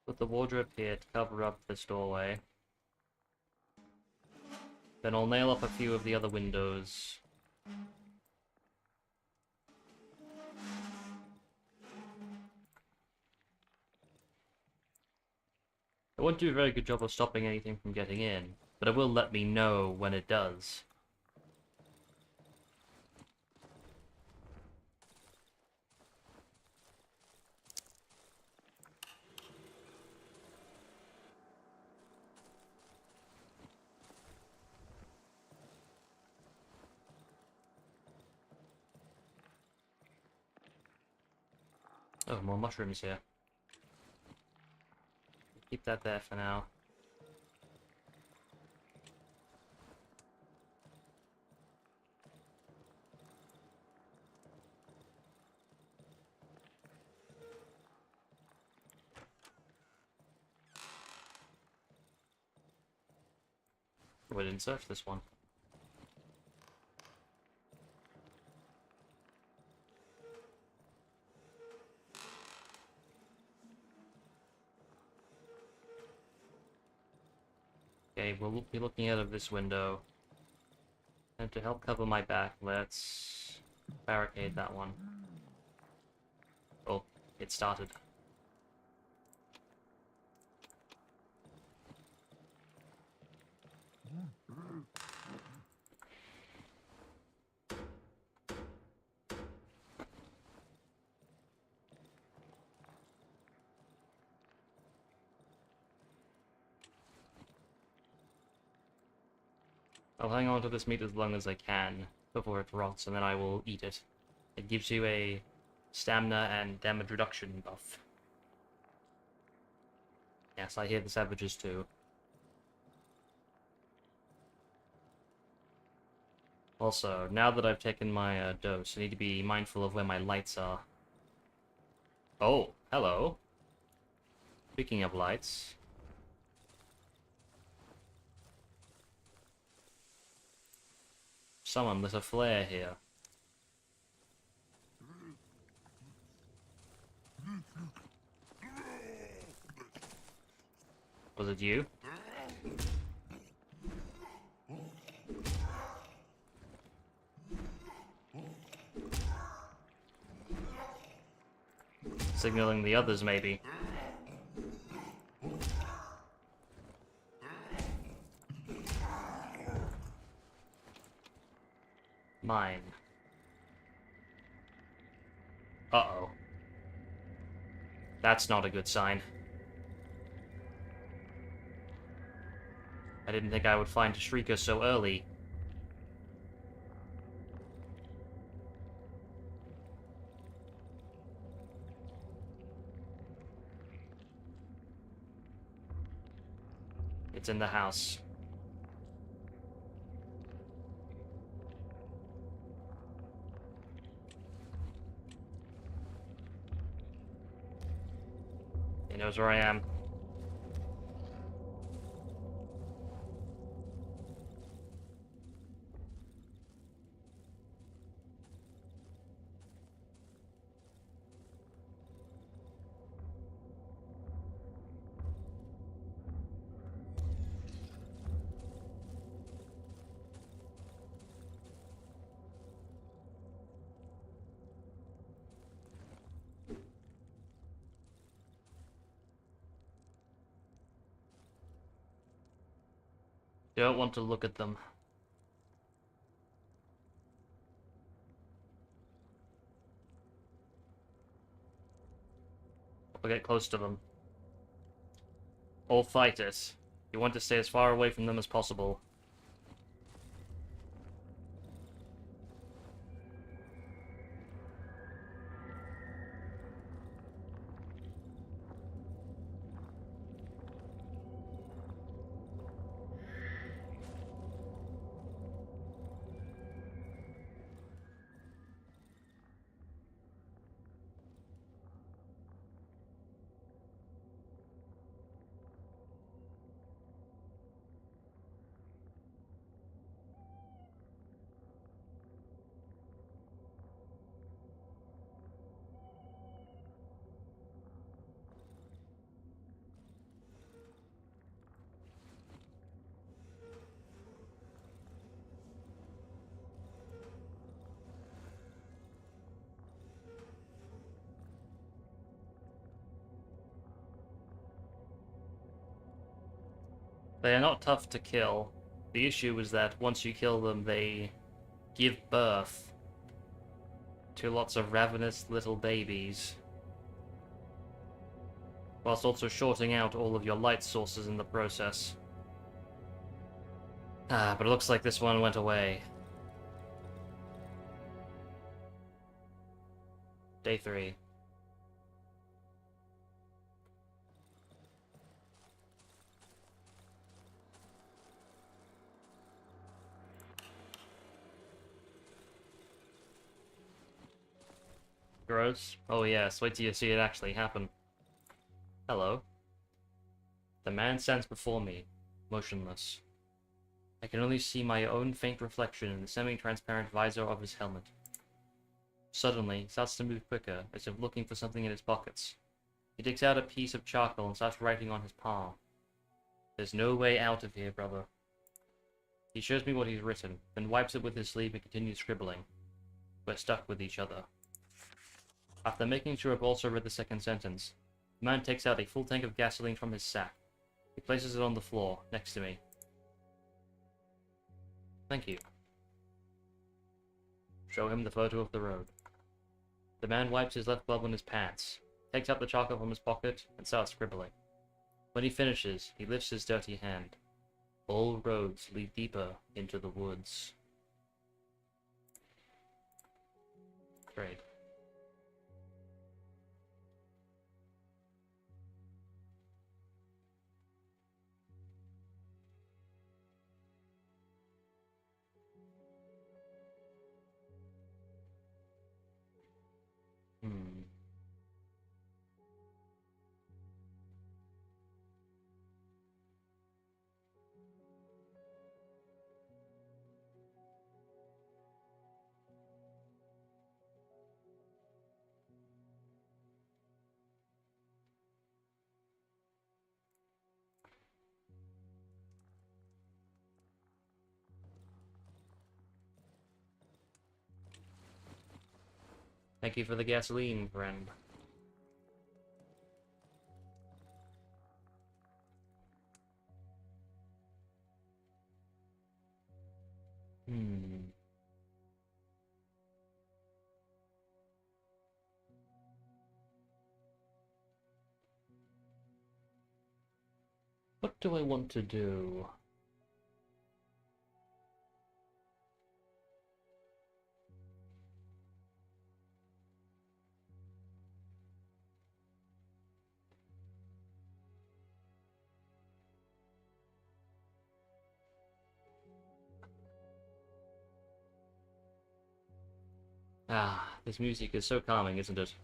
Put the wardrobe here to cover up this doorway. Then I'll nail up a few of the other windows. It won't do a very good job of stopping anything from getting in, but it will let me know when it does. Oh, more mushrooms here. Keep that there for now. We didn't search this one. Okay, we'll be looking out of this window. And to help cover my back, let's barricade that one. Oh, it started. I'll hang on to this meat as long as I can before it rots, and then I will eat it. It gives you a stamina and damage reduction buff. Yes, I hear the savages too. Also, now that I've taken my dose, I need to be mindful of where my lights are. Oh, hello. Speaking of lights... Someone lit a flare here. Was it you? Signaling the others, maybe. Mine. Uh-oh. That's not a good sign. I didn't think I would find a Shrieker so early. It's in the house. He knows where I am. Don't want to look at them. I'll get close to them. Or fight it. You want to stay as far away from them as possible. They are not tough to kill. The issue is that once you kill them, they give birth to lots of ravenous little babies, whilst also shorting out all of your light sources in the process. Ah, but it looks like this one went away. Day 3. Gross. Oh yes, wait till you see it actually happen. Hello. The man stands before me, motionless. I can only see my own faint reflection in the semi-transparent visor of his helmet. Suddenly, he starts to move quicker, as if looking for something in his pockets. He takes out a piece of charcoal and starts writing on his palm. There's no way out of here, brother. He shows me what he's written, then wipes it with his sleeve and continues scribbling. We're stuck with each other. After making sure I've also read the second sentence, the man takes out a full tank of gasoline from his sack. He places it on the floor, next to me. Thank you. Show him the photo of the road. The man wipes his left glove on his pants, takes out the charcoal from his pocket, and starts scribbling. When he finishes, he lifts his dirty hand. All roads lead deeper into the woods. Great. Hmm. Thank you for the gasoline, friend. Hmm. What do I want to do? Ah, this music is so calming, isn't it?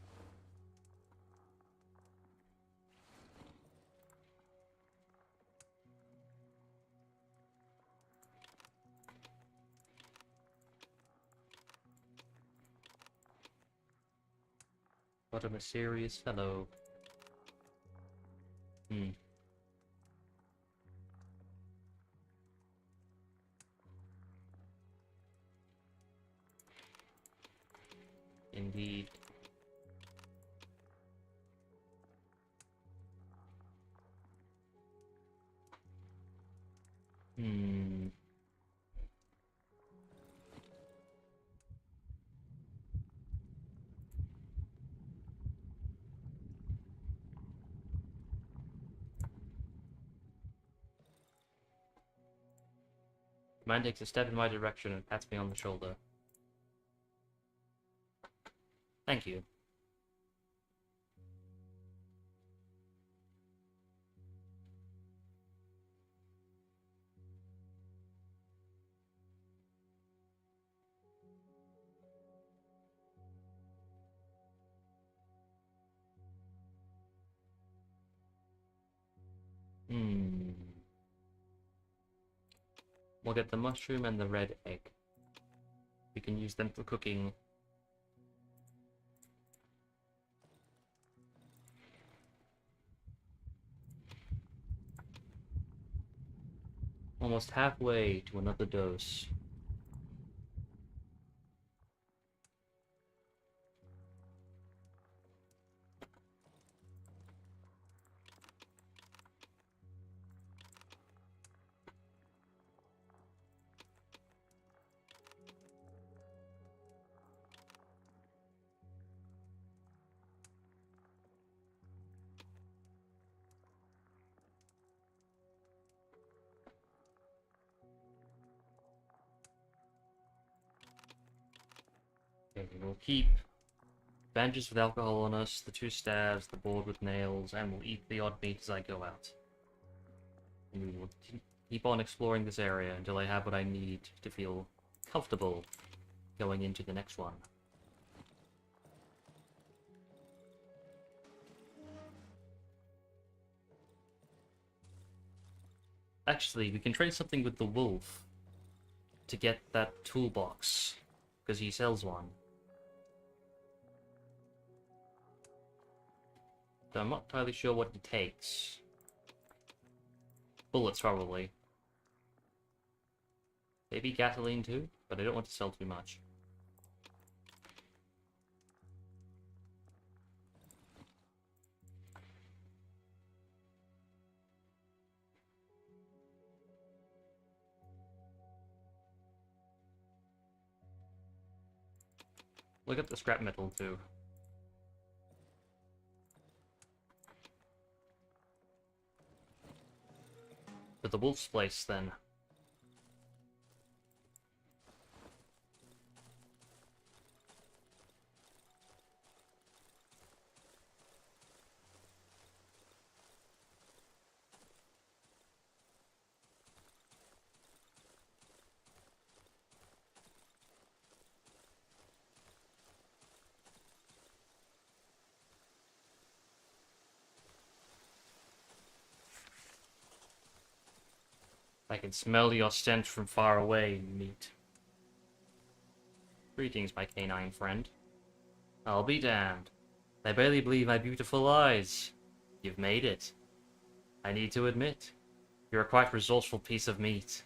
What a mysterious fellow. Hmm. Indeed. Hmm. The man takes a step in my direction and pats me on the shoulder. Thank you. Hmm. We'll get the mushroom and the red egg. We can use them for cooking. Almost halfway to another dose. Okay, we'll keep bandages with alcohol on us, the 2 stabs, the board with nails, and we'll eat the odd meat as I go out. And we will keep on exploring this area until I have what I need to feel comfortable going into the next one. Actually, we can trade something with the wolf. to get that toolbox, because he sells one. So I'm not entirely sure what he takes. Bullets, probably. Maybe gasoline too, but I don't want to sell too much. Look at the scrap metal too. To the wolf's place then. I can smell your stench from far away, meat. Greetings, my canine friend. I'll be damned. I barely believe my beautiful eyes. You've made it. I need to admit, you're a quite resourceful piece of meat.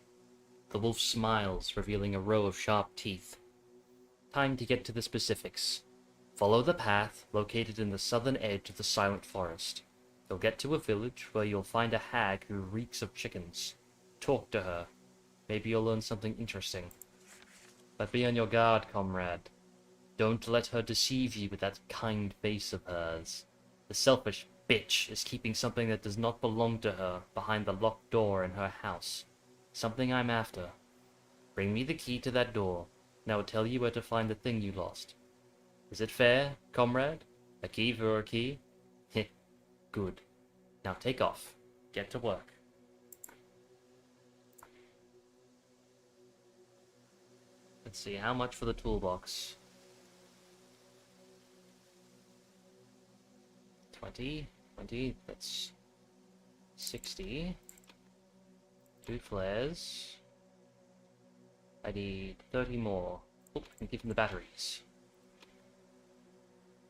The wolf smiles, revealing a row of sharp teeth. Time to get to the specifics. Follow the path located in the southern edge of the silent forest. You'll get to a village where you'll find a hag who reeks of chickens. Talk to her. Maybe you'll learn something interesting. But be on your guard, comrade. Don't let her deceive you with that kind face of hers. The selfish bitch is keeping something that does not belong to her behind the locked door in her house. Something I'm after. Bring me the key to that door, and I will tell you where to find the thing you lost. Is it fair, comrade? A key for a key? Heh. Good. Now take off. Get to work. Let's see, how much for the toolbox? 20, that's 60. 2 flares. I need 30 more. Oh, I can keep them the batteries.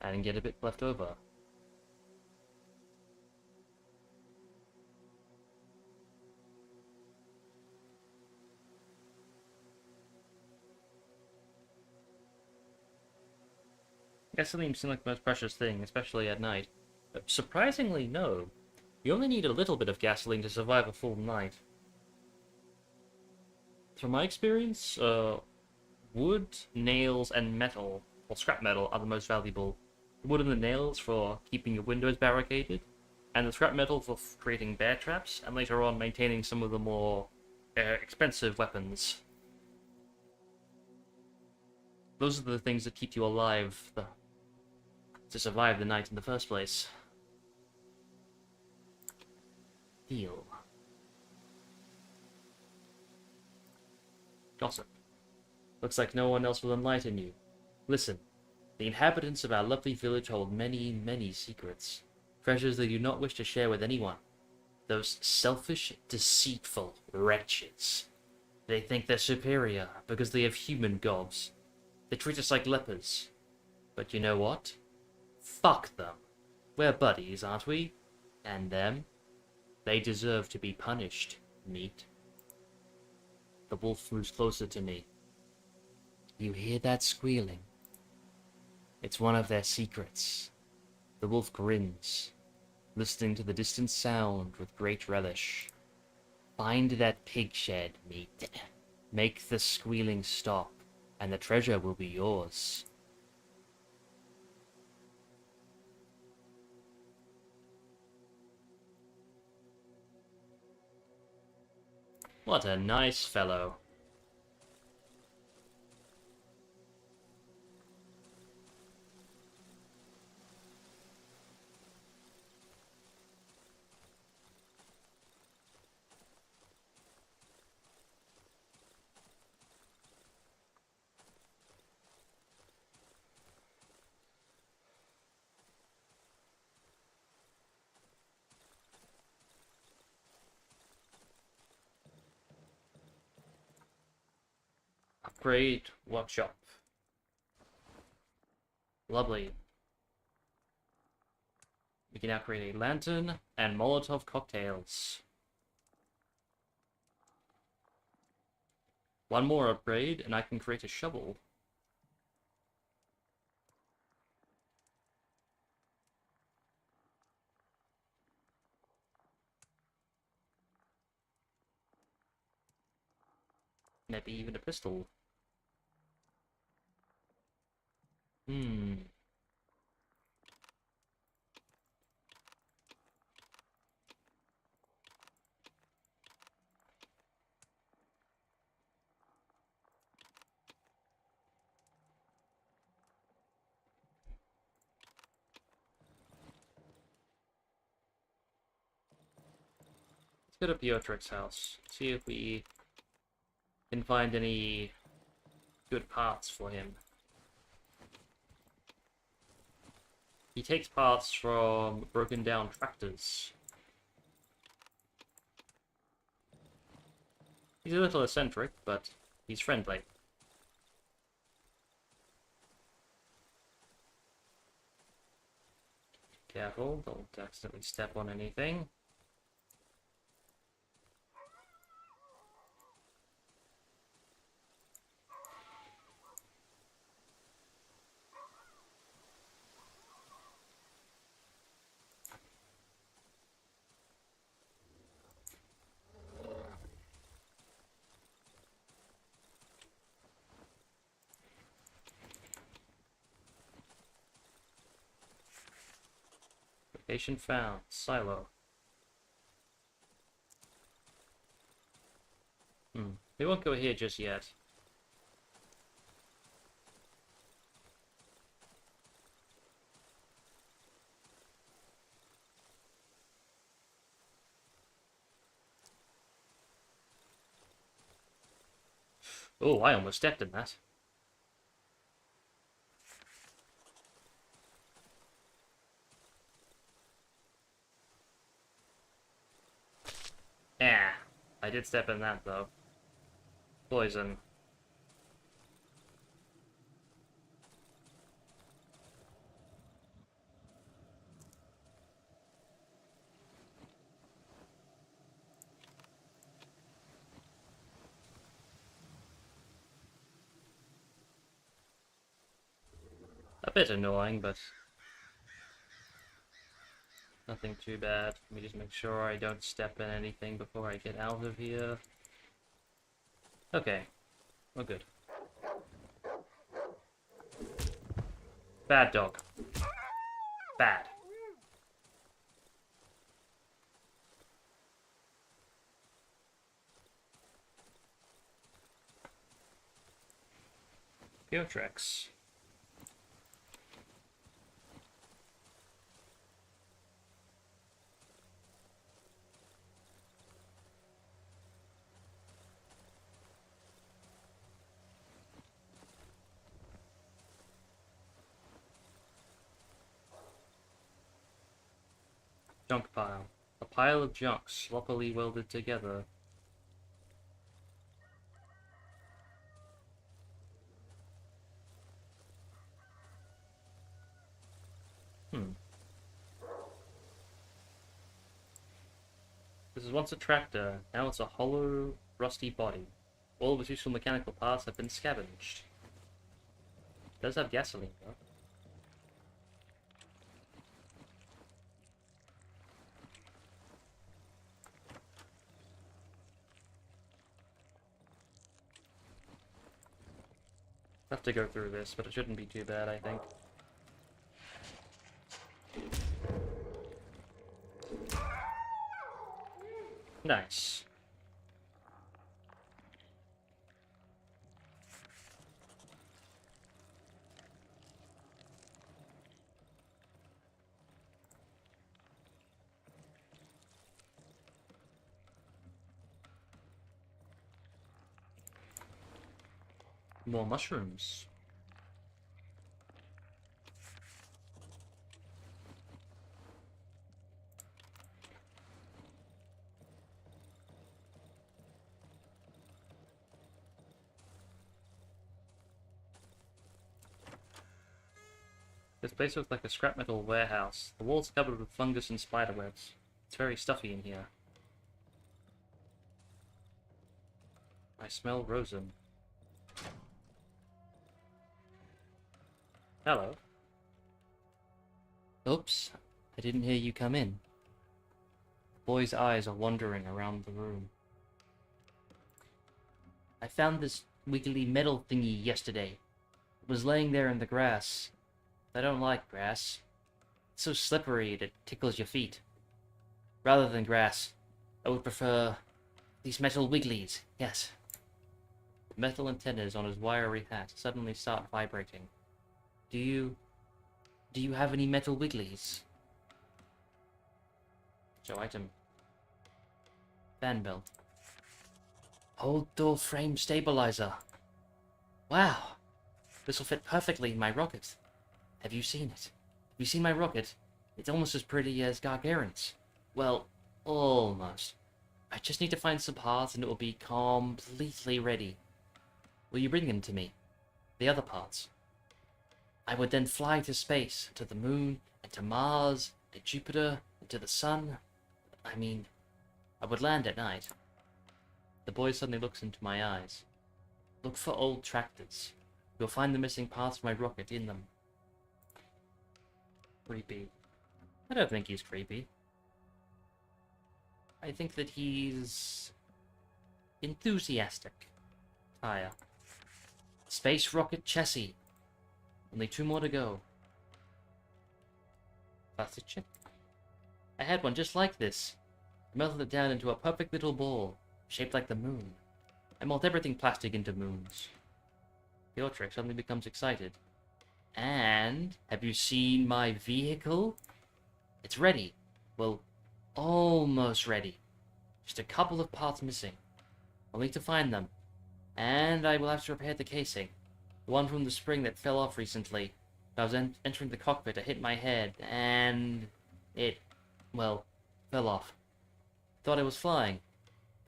And get a bit left over. Gasoline seems like the most precious thing, especially at night. But surprisingly, no. You only need a little bit of gasoline to survive a full night. From my experience, wood, nails, and metal, or scrap metal, are the most valuable. The wood and the nails for keeping your windows barricaded, and the scrap metal for creating bear traps, and later on maintaining some of the more expensive weapons. Those are the things that keep you alive to survive the night in the first place. Deal. Gossip. Looks like no one else will enlighten you. Listen, the inhabitants of our lovely village hold many, many secrets. Treasures they do not wish to share with anyone. Those selfish, deceitful wretches. They think they're superior because they have human gobs. They treat us like lepers. But you know what? Fuck them. We're buddies, aren't we? And them? They deserve to be punished, meat. The wolf moves closer to me. You hear that squealing? It's one of their secrets. The wolf grins, listening to the distant sound with great relish. Find that pig shed, meat. Make the squealing stop, and the treasure will be yours. What a nice fellow. Upgrade workshop. Lovely. We can now create a lantern and Molotov cocktails. One more upgrade, and I can create a shovel. Maybe even a pistol. Hmm. Let's go to Piotric's house. See if we can find any good parts for him. He takes parts from broken down tractors. He's a little eccentric, but he's friendly. Careful, don't accidentally step on anything. Location found. Silo. We won't go here just yet. Oh, I almost stepped in that. Yeah, I did step in that though. Poison. A bit annoying, but nothing too bad. Let me just make sure I don't step in anything before I get out of here. Okay, we're good. Bad dog. Bad. Piotrix. Junk pile. A pile of junk sloppily welded together. This is once a tractor, now it's a hollow, rusty body. All of its useful mechanical parts have been scavenged. It does have gasoline, though. Have to go through this, but it shouldn't be too bad, I think. Nice. More mushrooms. This place looks like a scrap metal warehouse. The walls are covered with fungus and spiderwebs. It's very stuffy in here. I smell rosin. Hello. Oops, I didn't hear you come in. The boy's eyes are wandering around the room. I found this wiggly metal thingy yesterday. It was laying there in the grass. I don't like grass. It's so slippery it tickles your feet. Rather than grass, I would prefer these metal wigglies, yes. The metal antennas on his wiry hat suddenly start vibrating. Do you have any metal wigglies? Show item. Fan belt. Hold door frame stabilizer. Wow! This will fit perfectly in my rocket. Have you seen it? Have you seen my rocket? It's almost as pretty as Gargarin's. Well, almost. I just need to find some parts and it will be completely ready. Will you bring them to me? The other parts. I would then fly to space, to the moon, and to Mars, to Jupiter, and to the sun. I mean, I would land at night. The boy suddenly looks into my eyes. Look for old tractors. You'll find the missing parts of my rocket in them. Creepy. I don't think he's creepy. I think that he's enthusiastic. Tire. Space rocket chassis. Only 2 more to go. Plastic chip. I had one just like this. I melted it down into a perfect little ball, shaped like the moon. I melt everything plastic into moons. Piotrek suddenly becomes excited. And have you seen my vehicle? It's ready. Well, almost ready. Just a couple of parts missing. I'll need to find them. And I will have to repair the casing. The one from the spring that fell off recently. I was entering the cockpit, I hit my head, and it, well, fell off. Thought I was flying.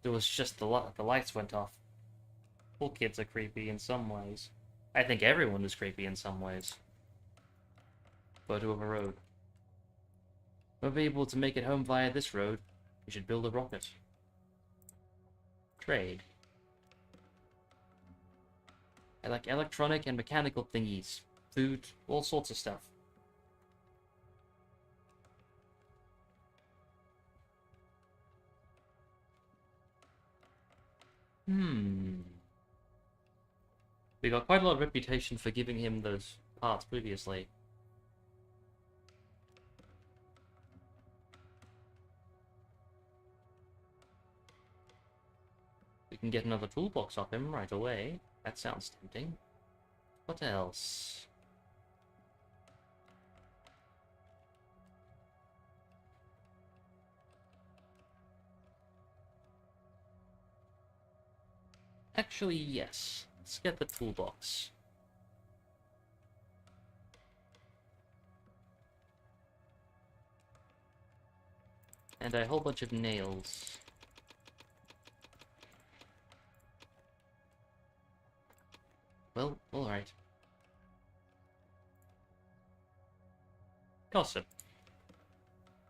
It was just the lights went off. All kids are creepy in some ways. I think everyone is creepy in some ways. Photo of a road. Won't be able to make it home via this road. We should build a rocket. Trade. I like electronic and mechanical thingies. Food, all sorts of stuff. We got quite a lot of reputation for giving him those parts previously. We can get another toolbox off him right away. That sounds tempting. What else? Actually, yes. Let's get the toolbox. And a whole bunch of nails. Well, alright. Gossip.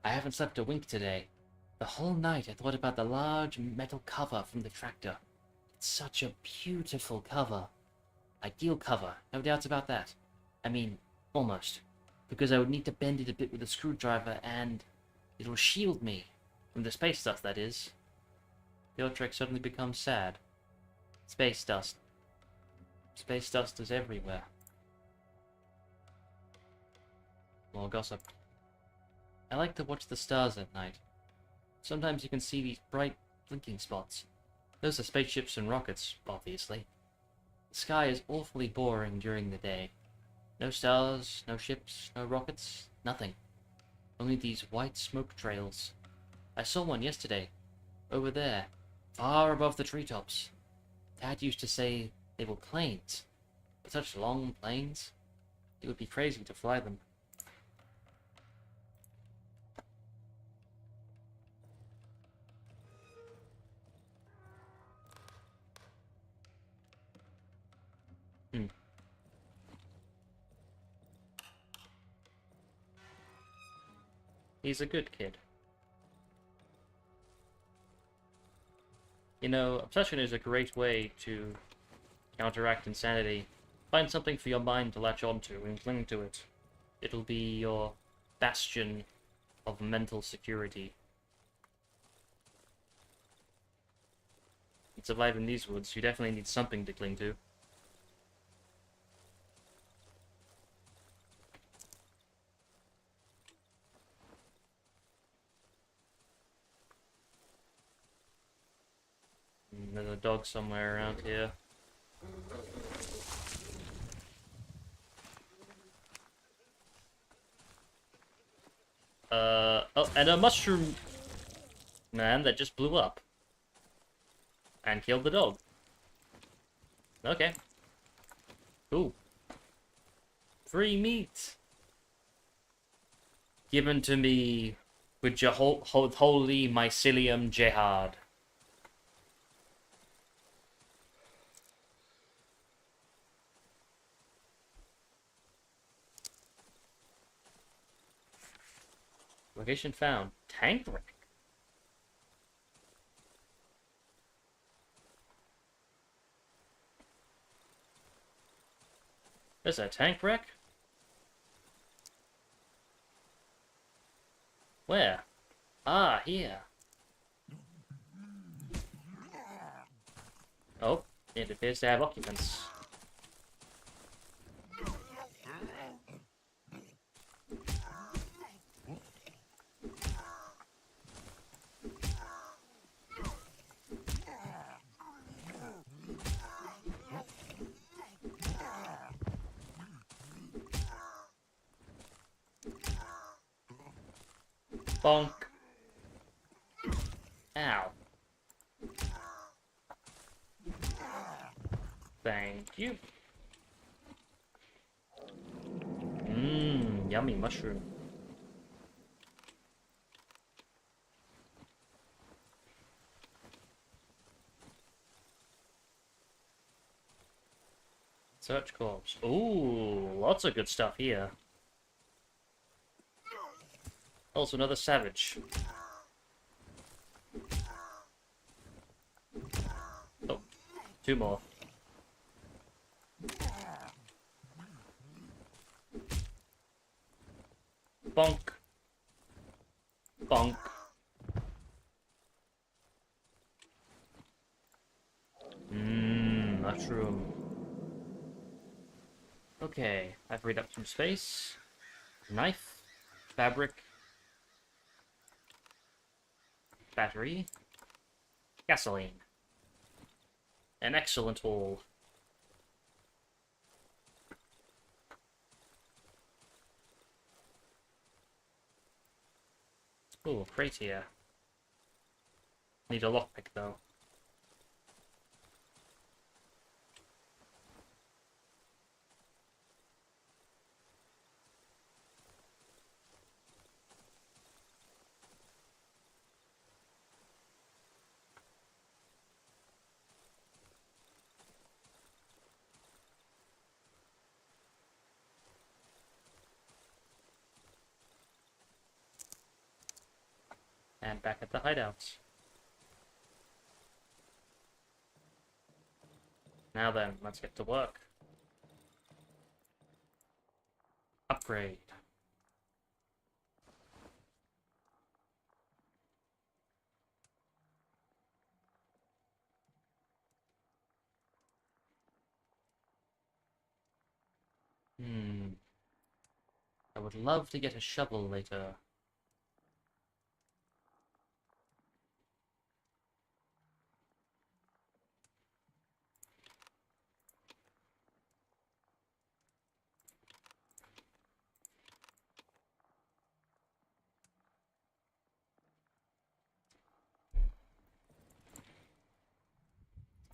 I haven't slept a wink today. The whole night I thought about the large metal cover from the tractor. It's such a beautiful cover. Ideal cover, no doubts about that. I mean, almost. Because I would need to bend it a bit with a screwdriver and it'll shield me. From the space dust, that is. Piotrek suddenly becomes sad. Space dust. Space dust is everywhere. More gossip. I like to watch the stars at night. Sometimes you can see these bright, blinking spots. Those are spaceships and rockets, obviously. The sky is awfully boring during the day. No stars, no ships, no rockets, nothing. Only these white smoke trails. I saw one yesterday. Over there. Far above the treetops. Dad used to say they were planes. But such long planes. It would be crazy to fly them. He's a good kid. You know, obsession is a great way to counteract insanity. Find something for your mind to latch onto and cling to it. It'll be your bastion of mental security. To survive in these woods, you definitely need something to cling to. There's a dog somewhere around here. Oh, and a mushroom man that just blew up. And killed the dog. Okay. Cool. Free meat! Given to me with holy mycelium jihad. Location found. Tank wreck. There's a tank wreck? Where? Ah, here. Oh, it appears to have occupants. Bonk. Ow. Thank you. Mmm, yummy mushroom. Search corpse. Ooh, lots of good stuff here. Also another savage. Oh, two more. Bonk. Bonk. Mmm, mushroom. Okay, I've freed up some space. Knife. Fabric. Battery. Gasoline. An excellent haul. Ooh, crate here. Need a lockpick though. And back at the hideout. Now then, let's get to work. Upgrade. I would love to get a shovel later.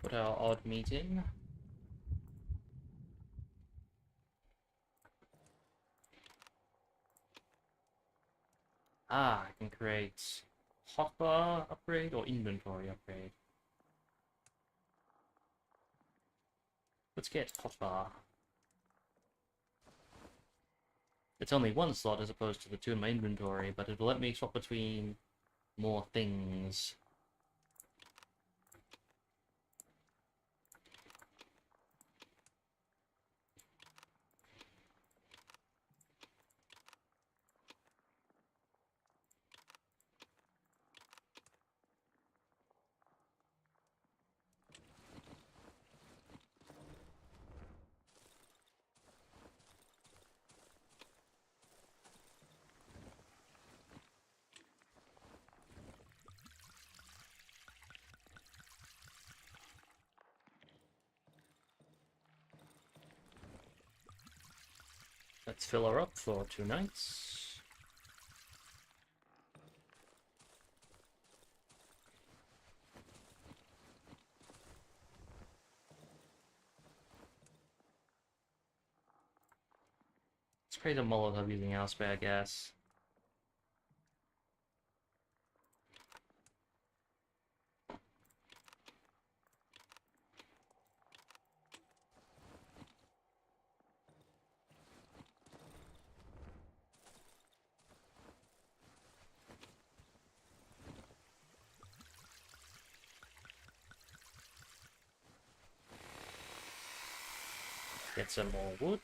Put our odd meat in. Ah, I can create hotbar upgrade or inventory upgrade. Let's get hotbar. It's only one slot as opposed to the two in my inventory, but it'll let me swap between more things. Let's fill her up for 2 nights. Let's create a Molotov using our spare gas. Get some more wood.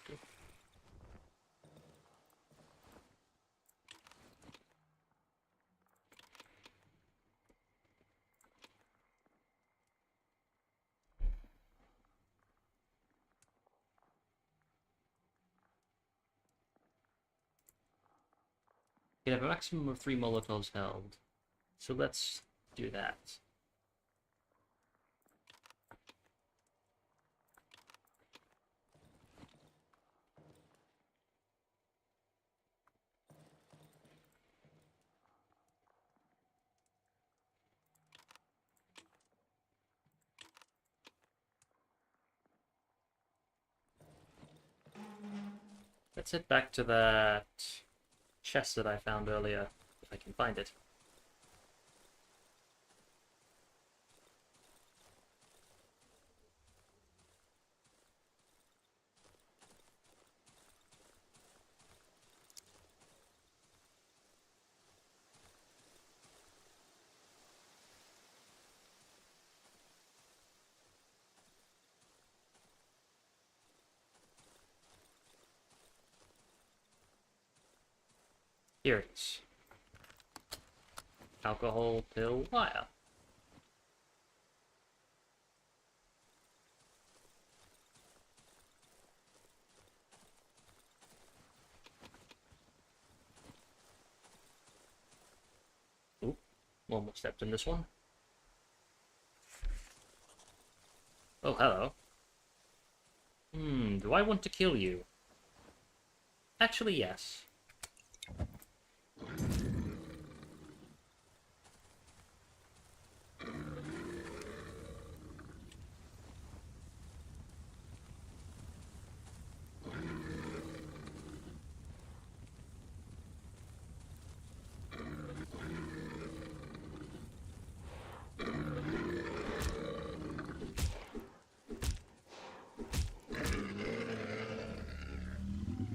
You can have a maximum of 3 Molotovs held. So let's do that. Let's head back to that chest that I found earlier, if I can find it. Here it is. Alcohol, pill, wire. Oop, almost stepped in this one. Oh, hello. Do I want to kill you? Actually, yes.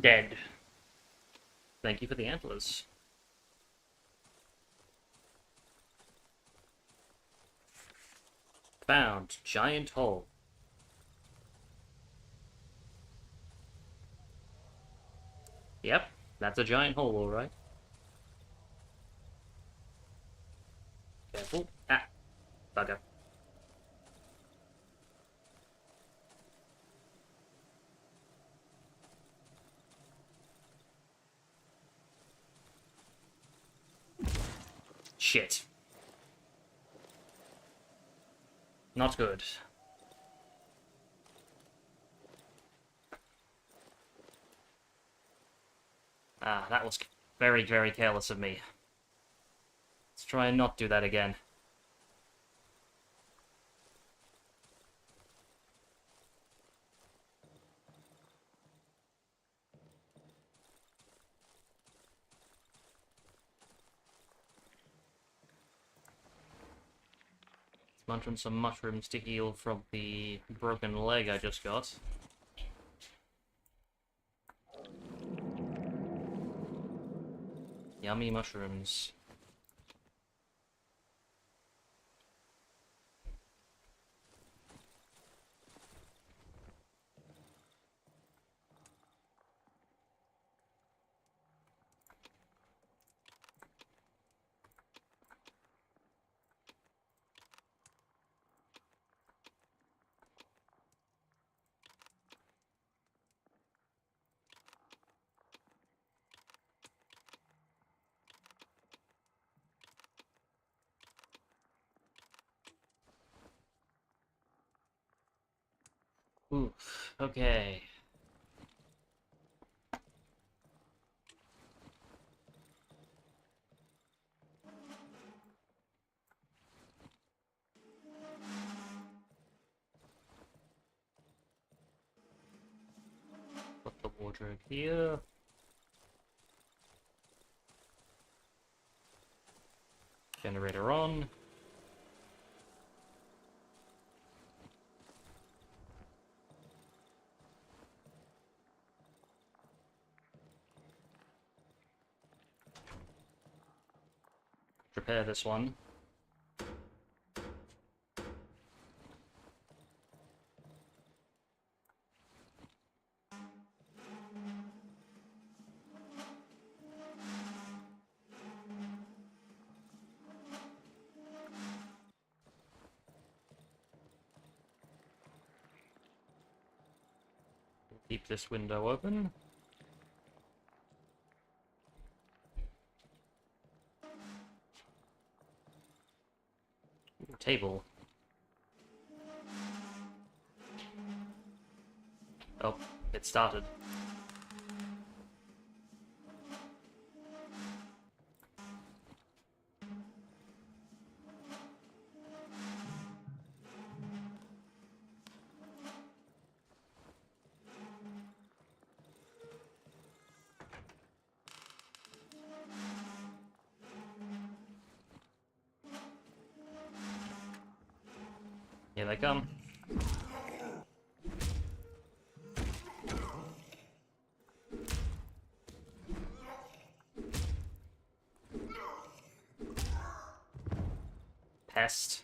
Dead. Thank you for the antlers. Found. Giant hole. Yep, that's a giant hole, alright. Careful. Ah, bugger. Shit. Not good. Ah, that was very, very careless of me. Let's try and not do that again. Munching some mushrooms to heal from the broken leg I just got. Yummy mushrooms. Oof, okay. Put the wardrobe here. Generator on. Repair this one. Keep this window open. Ooh, table. Oh, it started. Here they come. Pest.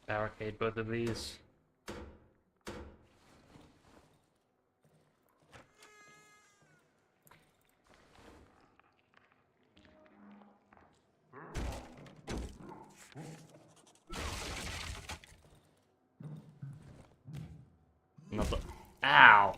Barricade both of these. Not the... Ow!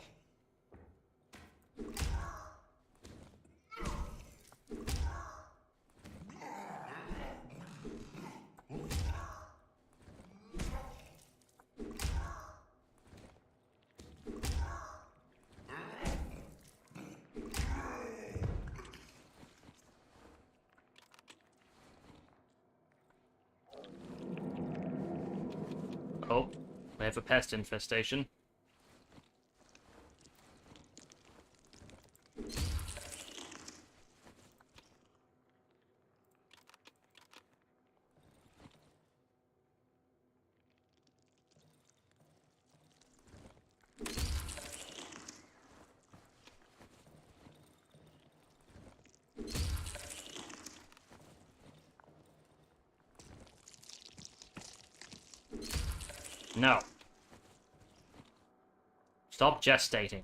Oh, we have a pest infestation. No. Stop gestating.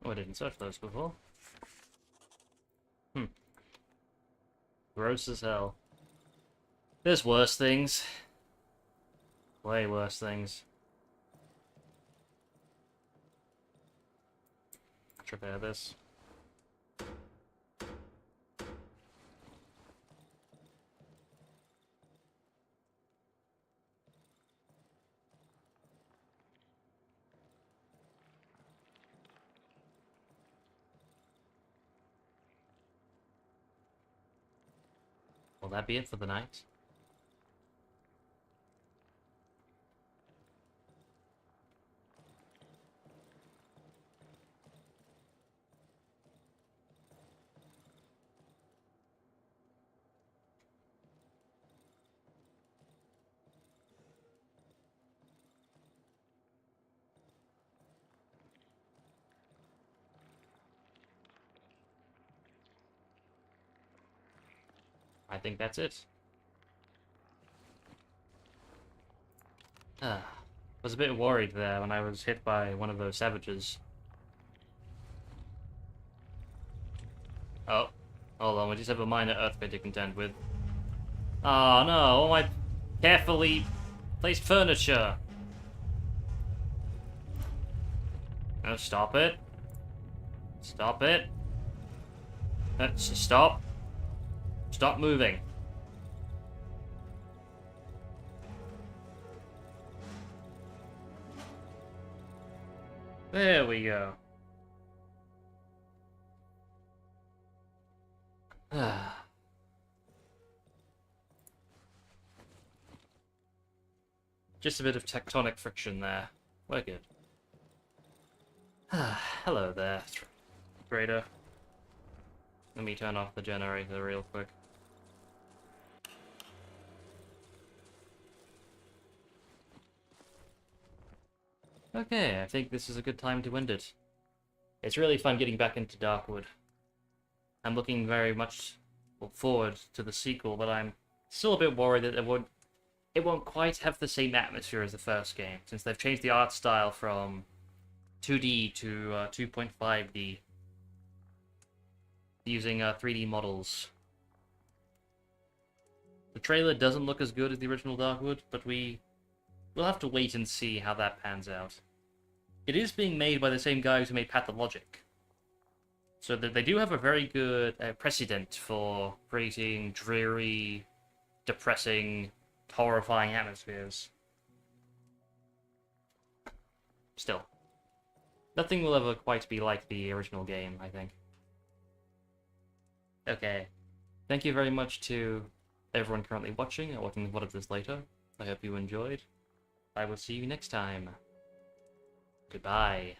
Oh, I didn't search those before. Gross as hell. There's worse things. Way worse things. Let's repair this. Will that be it for the night? I think that's it. I was a bit worried there when I was hit by one of those savages. Oh, hold on, we just have a minor earthquake to contend with. Oh no, all my carefully placed furniture. No, stop it. Stop it. Stop. Stop moving. There we go. Just a bit of tectonic friction there. We're good. Hello there, Trader. Let me turn off the generator real quick. Okay, I think this is a good time to end it. It's really fun getting back into Darkwood. I'm looking very much forward to the sequel, but I'm still a bit worried that it won't quite have the same atmosphere as the first game, since they've changed the art style from 2D to 2.5D, using 3D models. The trailer doesn't look as good as the original Darkwood, but we'll have to wait and see how that pans out. It is being made by the same guys who made Pathologic, so that they do have a very good precedent for creating dreary, depressing, horrifying atmospheres. Still, nothing will ever quite be like the original game, I think. Okay, thank you very much to everyone currently watching or watching one of this later. I hope you enjoyed. I will see you next time. Goodbye.